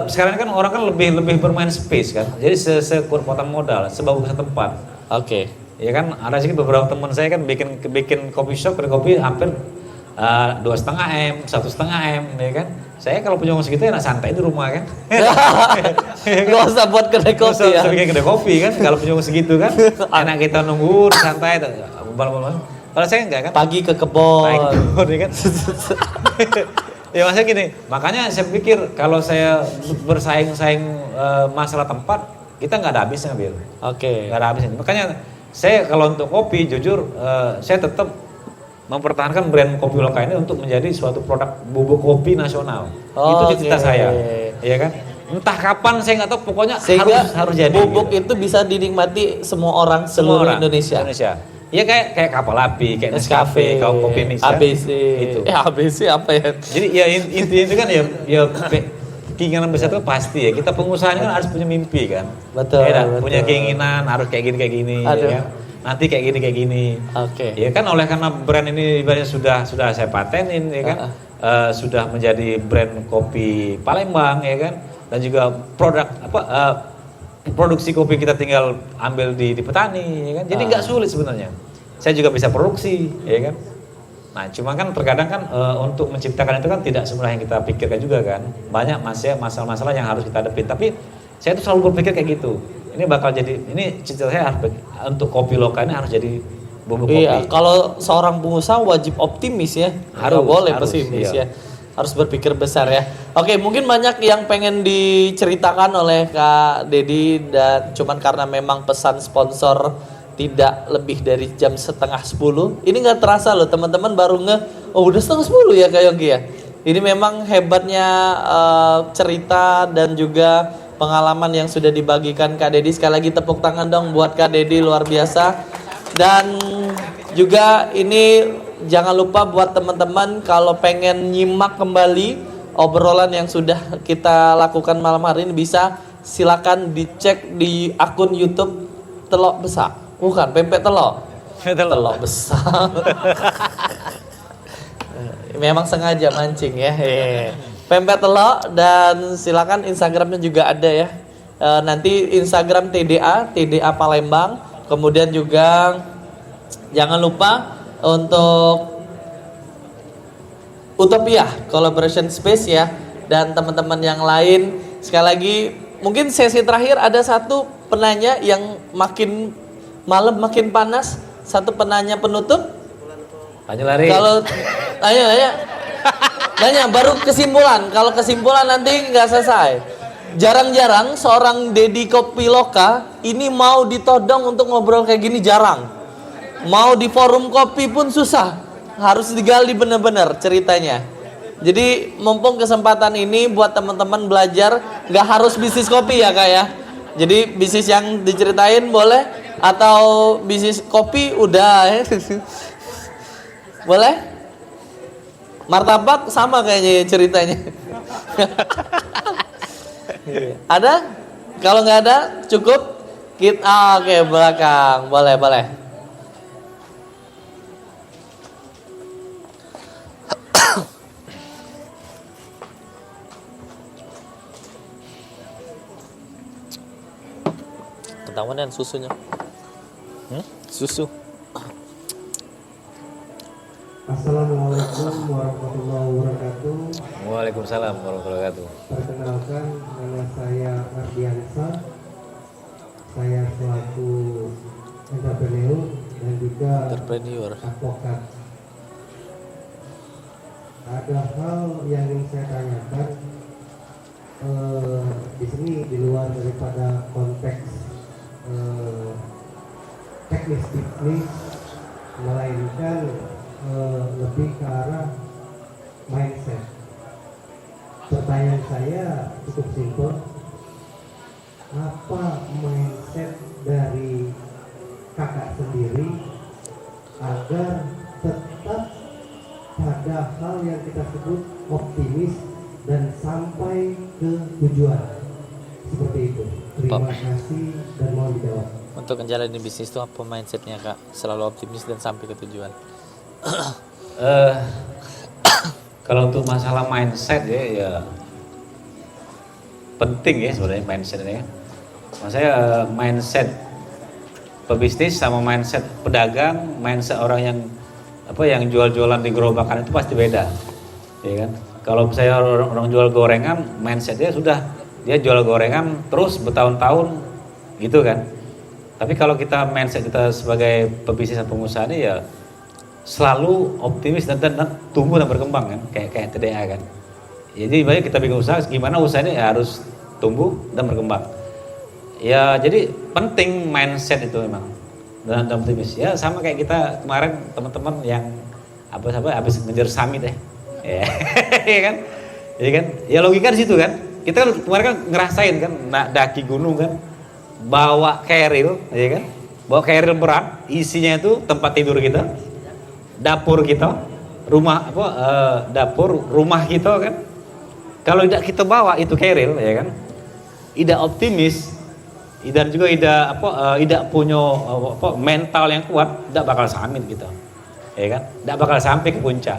Sekarang kan orang kan lebih bermain space kan. Jadi sekuatan modal, sebagus tempat. Ya kan ada sih beberapa teman saya kan bikin kopi shop, kedai kopi hampir 2,5 M, 1,5 M, ya kan. Saya kalau punya uang segitu enak santai di rumah kan. Gak usah buat kedai kopi ya. Bikin kedai kopi kan, kalau punya uang segitu kan. Enak kita nunggu santai. Kalau saya enggak kan. Pagi ke kebun. Ya kan. Ya maksudnya gini, makanya saya pikir kalau saya bersaing-saing masalah tempat, kita nggak ada habisnya Bil. Nggak ada habisnya. Makanya saya kalau untuk kopi jujur saya tetap mempertahankan brand kopi lokal ini untuk menjadi suatu produk bubuk kopi nasional. Itu cita saya, ya kan. Entah kapan saya nggak tahu, pokoknya harus jadi. Bubuk itu bisa dinikmati semua orang seluruh Indonesia. Ya kayak kapal api, kayak Nescafe, kalau kopi mix ABC. Itu. ABC apa ya? Jadi ya intinya itu kan ya keinginan besar itu pasti ya. Kita pengusaha kan harus punya mimpi kan. Betul. Punya keinginan harus kayak gini ya kan. Nanti kayak gini. Ya kan oleh karena brand ini ibaratnya sudah saya patenin ya kan. Sudah menjadi brand kopi Palembang ya kan. Dan juga produksi kopi kita tinggal ambil di petani ya kan. Jadi nggak sulit sebenarnya. Saya juga bisa produksi ya kan. Nah, cuma kan terkadang kan untuk menciptakan itu kan tidak semua yang kita pikirkan juga kan. Banyak masalah-masalah yang harus kita hadapin. Tapi saya tuh selalu berpikir kayak gitu. Ini bakal jadi, ini cita saya harus untuk kopi lokal ini harus jadi bubuk kopi. Iya, kalau seorang pengusaha wajib optimis ya. Harus boleh pesimis ya. Harus berpikir besar ya. Oke, mungkin banyak yang pengen diceritakan oleh Kak Dedi, dan cuman karena memang pesan sponsor tidak lebih dari jam 9:30. Ini nggak terasa loh teman-teman, baru udah 9:30 ya Kak Yonggi ya. Ini memang hebatnya cerita dan juga pengalaman yang sudah dibagikan Kak Dedi. Sekali lagi tepuk tangan dong buat Kak Dedi, luar biasa. Dan juga ini jangan lupa buat teman-teman kalau pengen nyimak kembali obrolan yang sudah kita lakukan malam hari ini, bisa silakan dicek di akun YouTube Telok Besar. Bukan, pempek telok. Telok besar. Memang sengaja mancing ya. Pempek telok, dan silakan Instagramnya juga ada ya. Nanti Instagram TDA Palembang. Kemudian juga jangan lupa untuk Utopia Collaboration Space ya, dan teman-teman yang lain. Sekali lagi mungkin sesi terakhir ada satu penanya yang makin malam makin panas, satu penanya penutup. Tanya lari. Kalau tanya Nanya baru kesimpulan. Kalau kesimpulan nanti nggak selesai. Jarang-jarang seorang Deddy Kopiloka ini mau ditodong untuk ngobrol kayak gini, jarang. Mau di forum kopi pun susah. Harus digali bener-bener ceritanya. Jadi mumpung kesempatan ini buat teman-teman belajar, nggak harus bisnis kopi ya Kak ya. Jadi bisnis yang diceritain boleh, atau bisnis kopi udah ya. Boleh? Martabak sama kayaknya ceritanya. Ada? Kalau nggak ada cukup kita oke, belakang. Boleh, boleh. Ketahuan dan susunya. Susu. Assalamualaikum warahmatullahi wabarakatuh. Waalaikumsalam warahmatullahi wabarakatuh. Perkenalkan, nama saya Ardiansa. Saya selaku entrepreneur dan juga advokat. Ada hal yang ingin saya tanyakan di sini di luar daripada konteks teknis, melainkan lebih ke arah mindset. Pertanyaan saya cukup simpel, apa mindset dari kakak sendiri agar tetap pada hal yang kita sebut optimis dan sampai ke tujuan, seperti itu. Terima kasih dan mohon dijawab. Untuk menjalani bisnis itu apa mindsetnya Kak? Selalu optimis dan sampai ke tujuan. Kalau untuk masalah mindset ya penting ya sebenarnya mindset ini ya. Maksudnya mindset pebisnis sama mindset pedagang, mindset orang yang jual-jualan di gerobakan itu pasti beda, ya kan? Kalau misalnya orang jual gorengan, mindsetnya sudah dia jual gorengan terus bertahun-tahun gitu kan. Tapi kalau kita mindset kita sebagai pebisnis dan pengusaha ini ya selalu optimis dan tumbuh dan berkembang kan, kayak TDA kan. Jadi banyak kita bikin usaha, gimana usaha ini ya harus tumbuh dan berkembang. Ya jadi penting mindset itu memang dan optimis. Ya sama kayak kita kemarin teman-teman yang habis ngejar summit ya kan, ya kan. Ya logika di situ kan. Kita kan kemarin kan ngerasain kan, daki gunung kan, bawa keril, ya kan, bawa keril berat, isinya itu tempat tidur kita, dapur kita, dapur rumah kita kan. Kalau tidak kita bawa itu keril, ya kan, tidak optimis, dan juga tidak punya mental yang kuat, tidak bakal summit kita, ya kan, tidak bakal sampai ke puncak.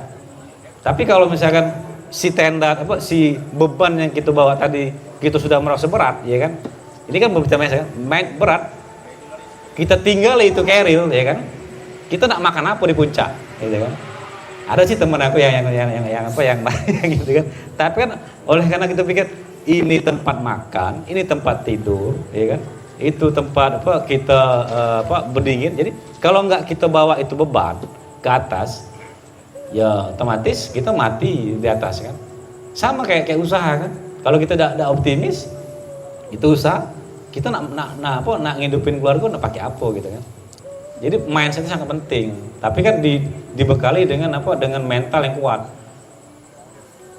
Tapi kalau misalkan si tenda si beban yang kita bawa tadi kita sudah merasa berat, ya kan, ini kan berbicara berat, kita tinggal itu keril, ya kan, kita nak makan apa di puncak, gitu kan. Ada sih teman aku yang gitu kan. Tapi kan oleh karena kita pikir ini tempat makan, ini tempat tidur, ya kan, itu tempat kita berdingin. Jadi kalau nggak kita bawa itu beban ke atas, ya otomatis kita mati di atas kan. Sama kayak usaha kan. Kalau kita tidak optimis, itu usaha kita nak ngidupin keluarga nak pakai apa gitu kan. Jadi mindset itu sangat penting. Tapi kan dibekali dengan dengan mental yang kuat.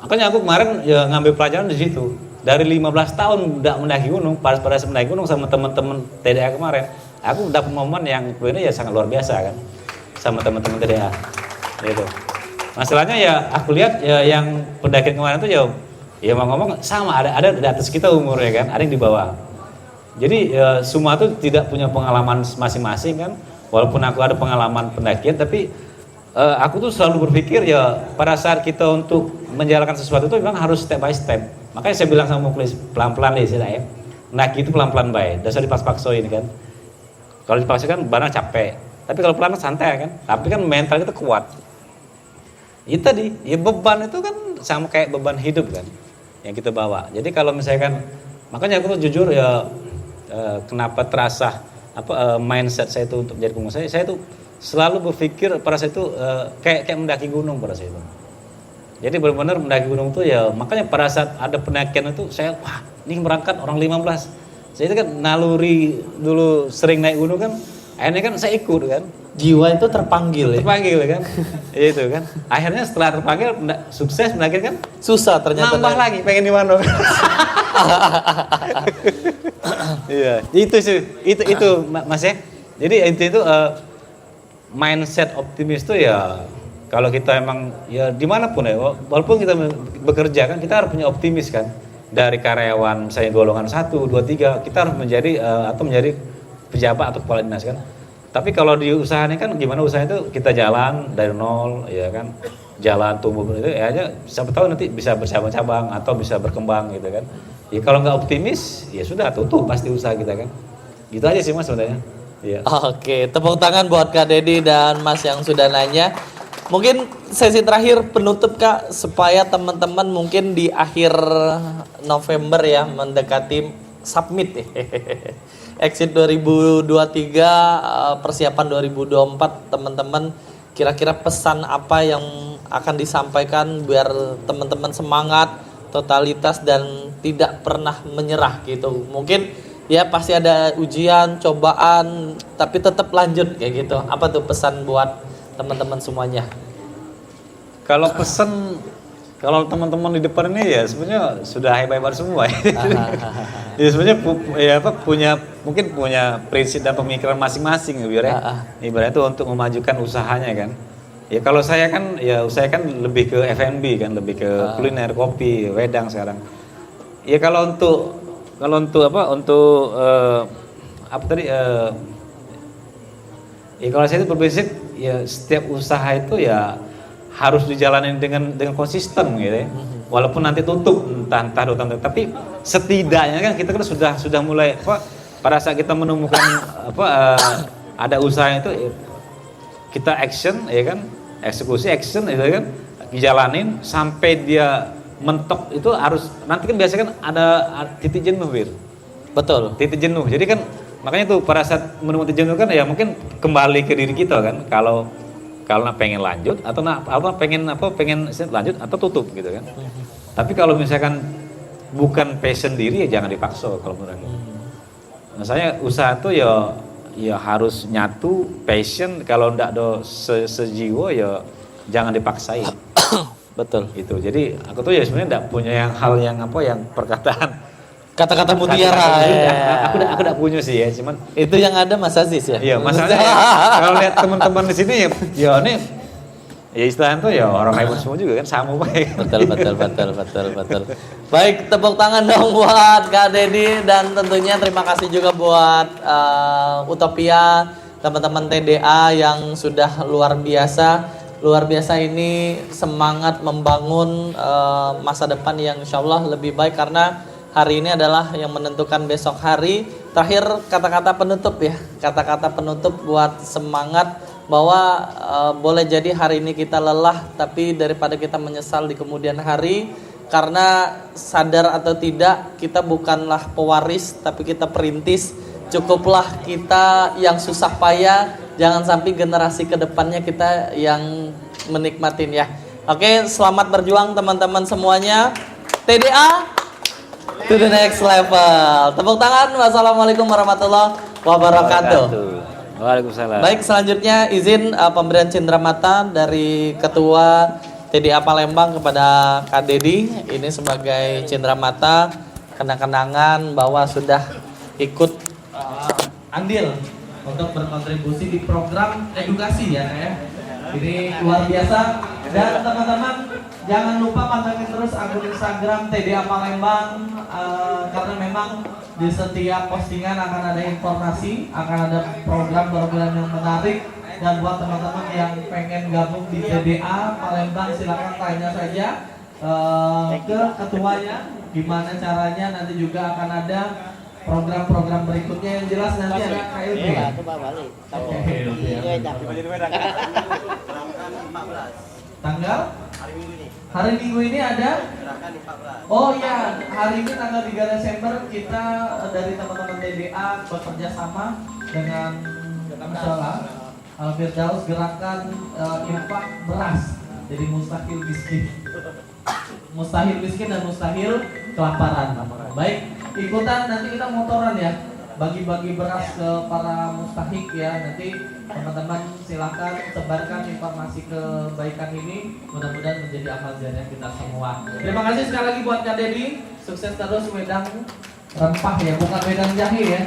Makanya aku kemarin ya ngambil pelajaran di situ. Dari 15 tahun tidak mendaki gunung, pada mendaki gunung sama teman-teman TDA kemarin, aku dapat momen yang sebenarnya ya sangat luar biasa kan, sama teman-teman TDA. Gitu. Masalahnya ya aku lihat ya yang pendakian kemarin itu ya mau ngomong sama ada di atas kita umurnya kan, ada yang di bawah. Jadi ya, semua itu tidak punya pengalaman masing-masing kan. Walaupun aku ada pengalaman pendakian, tapi aku tuh selalu berpikir ya pada saat kita untuk menjalankan sesuatu itu memang harus step by step. Makanya saya bilang sama Muklis pelan-pelan deh sih ya. Naki itu pelan-pelan baik. Dasar dipaksa ini kan. Kalau dipaksa kan badan capek. Tapi kalau pelan santai kan. Tapi kan mental kita kuat. Itu tadi, ya beban itu kan sama kayak beban hidup kan yang kita bawa. Jadi kalau misalkan, makanya aku tuh jujur ya kenapa terasa mindset saya itu untuk jadi pengusaha, saya tuh selalu berpikir pada saya itu kayak mendaki gunung pada saya itu. Jadi benar-benar mendaki gunung tuh ya, makanya pada saat ada pendakian itu saya, wah ini berangkat orang 15. Saya itu kan naluri dulu sering naik gunung kan, akhirnya kan saya ikut kan. Jiwa itu terpanggil ya. Terpanggil kan, itu kan. Akhirnya setelah terpanggil, sukses mendaki kan, Susah ternyata. nambah lagi pengen di mana. Iya, itu sih, itu Mas ya. Jadi itu mindset optimis itu ya. Kalau kita emang ya dimanapun ya, walaupun kita bekerja kan, kita harus punya optimis kan. Dari karyawan misalnya golongan 1, 2, 3, kita harus menjadi atau menjadi pejabat atau kepala dinas kan. Tapi kalau di usaha ini kan gimana usaha itu kita jalan dari nol ya kan. Jalan tumbuh itu ya aja siapa tahu nanti bisa bercabang-cabang atau bisa berkembang gitu kan. Ya kalau nggak optimis ya sudah tutup pasti usaha kita kan. Gitu aja sih Mas sebenarnya. Iya. Oke, tepuk tangan buat Kak Dedi dan Mas yang sudah nanya. Mungkin sesi terakhir penutup Kak, supaya teman-teman mungkin di akhir November ya mendekati submit Exit 2023, persiapan 2024, teman-teman kira-kira pesan apa yang akan disampaikan biar teman-teman semangat, totalitas dan tidak pernah menyerah gitu. Mungkin ya pasti ada ujian, cobaan, tapi tetap lanjut kayak gitu. Apa tuh pesan buat teman-teman semuanya? Kalau pesan, kalau teman-teman di depan ini ya sebenarnya sudah hebat-hebat semua ya. Ya sebenarnya mungkin punya prinsip dan pemikiran masing-masing ya. Ibaratnya itu untuk memajukan usahanya kan. Ya kalau saya kan ya usaha kan lebih ke F&B kan, lebih ke kuliner, kopi, wedang sekarang. Ya kalau untuk ya kalau saya itu berprinsip ya setiap usaha itu ya harus dijalanin dengan konsisten gitu ya. Walaupun nanti tutup entah 2 tahun, tapi setidaknya kan kita kan sudah mulai pada saat kita menemukan ada usaha itu kita action ya kan, eksekusi action itu kan dijalanin sampai dia mentok itu harus nanti kan biasanya kan ada titik jenuh Betul. Titik jenuh. Jadi kan makanya tuh pada saat menemukan titik jenuh kan ya mungkin kembali ke diri kita kan kalau pengen lanjut atau pengen lanjut atau tutup gitu kan. Tapi kalau misalkan bukan passion diri ya jangan dipaksa kalau menurut aku. Nah, saya usaha tuh ya harus nyatu passion, kalau ndak do sejiwa ya jangan dipaksain. Betul. Gitu. Jadi aku tuh ya sebenarnya ndak punya yang perkataan Kata-kata mutiara. Aku udah punya sih ya, cuman itu yang ada Mas Aziz ya. iya masalahnya ya, kalau lihat teman-teman di sini ya ini ya istilahnya tuh ya orang hebat semua juga kan sama baik. Betul. Baik, tepuk tangan dong buat Kak Dedi dan tentunya terima kasih juga buat Utopia, teman-teman TDA yang sudah luar biasa. Luar biasa ini semangat membangun masa depan yang insya Allah lebih baik karena hari ini adalah yang menentukan besok hari. Terakhir kata-kata penutup ya, kata-kata penutup buat semangat bahwa boleh jadi hari ini kita lelah, tapi daripada kita menyesal di kemudian hari, karena sadar atau tidak kita bukanlah pewaris tapi kita perintis. Cukuplah kita yang susah payah, jangan sampai generasi kedepannya kita yang menikmatin ya. Oke, selamat berjuang teman-teman semuanya. TDA to the next level. Tepuk tangan. Wassalamualaikum warahmatullahi wabarakatuh. Waalaikumsalam. Baik, selanjutnya izin pemberian cendramata dari Ketua TDA Palembang kepada Kak Dedi. Ini sebagai cendramata kenang-kenangan bahwa sudah ikut andil untuk berkontribusi di program edukasi ya. Ini luar biasa. Dan teman-teman jangan lupa pantengin terus akun Instagram TDA Palembang karena memang di setiap postingan akan ada informasi, akan ada program-program yang menarik. Dan buat teman-teman yang pengen gabung di TDA Palembang silahkan tanya saja ke ketuanya gimana caranya. Nanti juga akan ada program-program berikutnya yang jelas nanti ada KLB. Tanggal? Hari Minggu ini ada? Oh iya, hari ini tanggal 3 Desember kita dari teman-teman TDA bekerja sama dengan Al-Firdaus gerakan infak beras. Jadi mustahil miskin. Mustahil miskin dan mustahil kelaparan. Baik, ikutan nanti kita motoran ya. Bagi-bagi beras ke para mustahik ya. Nanti teman-teman silakan sebarkan informasi kebaikan ini. Mudah-mudahan menjadi amal jariah kita semua. Terima kasih sekali lagi buat Kak Dedi. Sukses terus wedang rempah ya, bukan wedang jahe ya.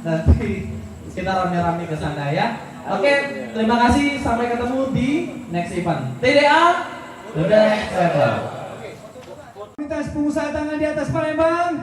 Nanti kita rame-rame ke sana ya. Oke, terima kasih. Sampai ketemu di next event. TDA, the next level. Komunitas pengusaha tangan di atas Palembang.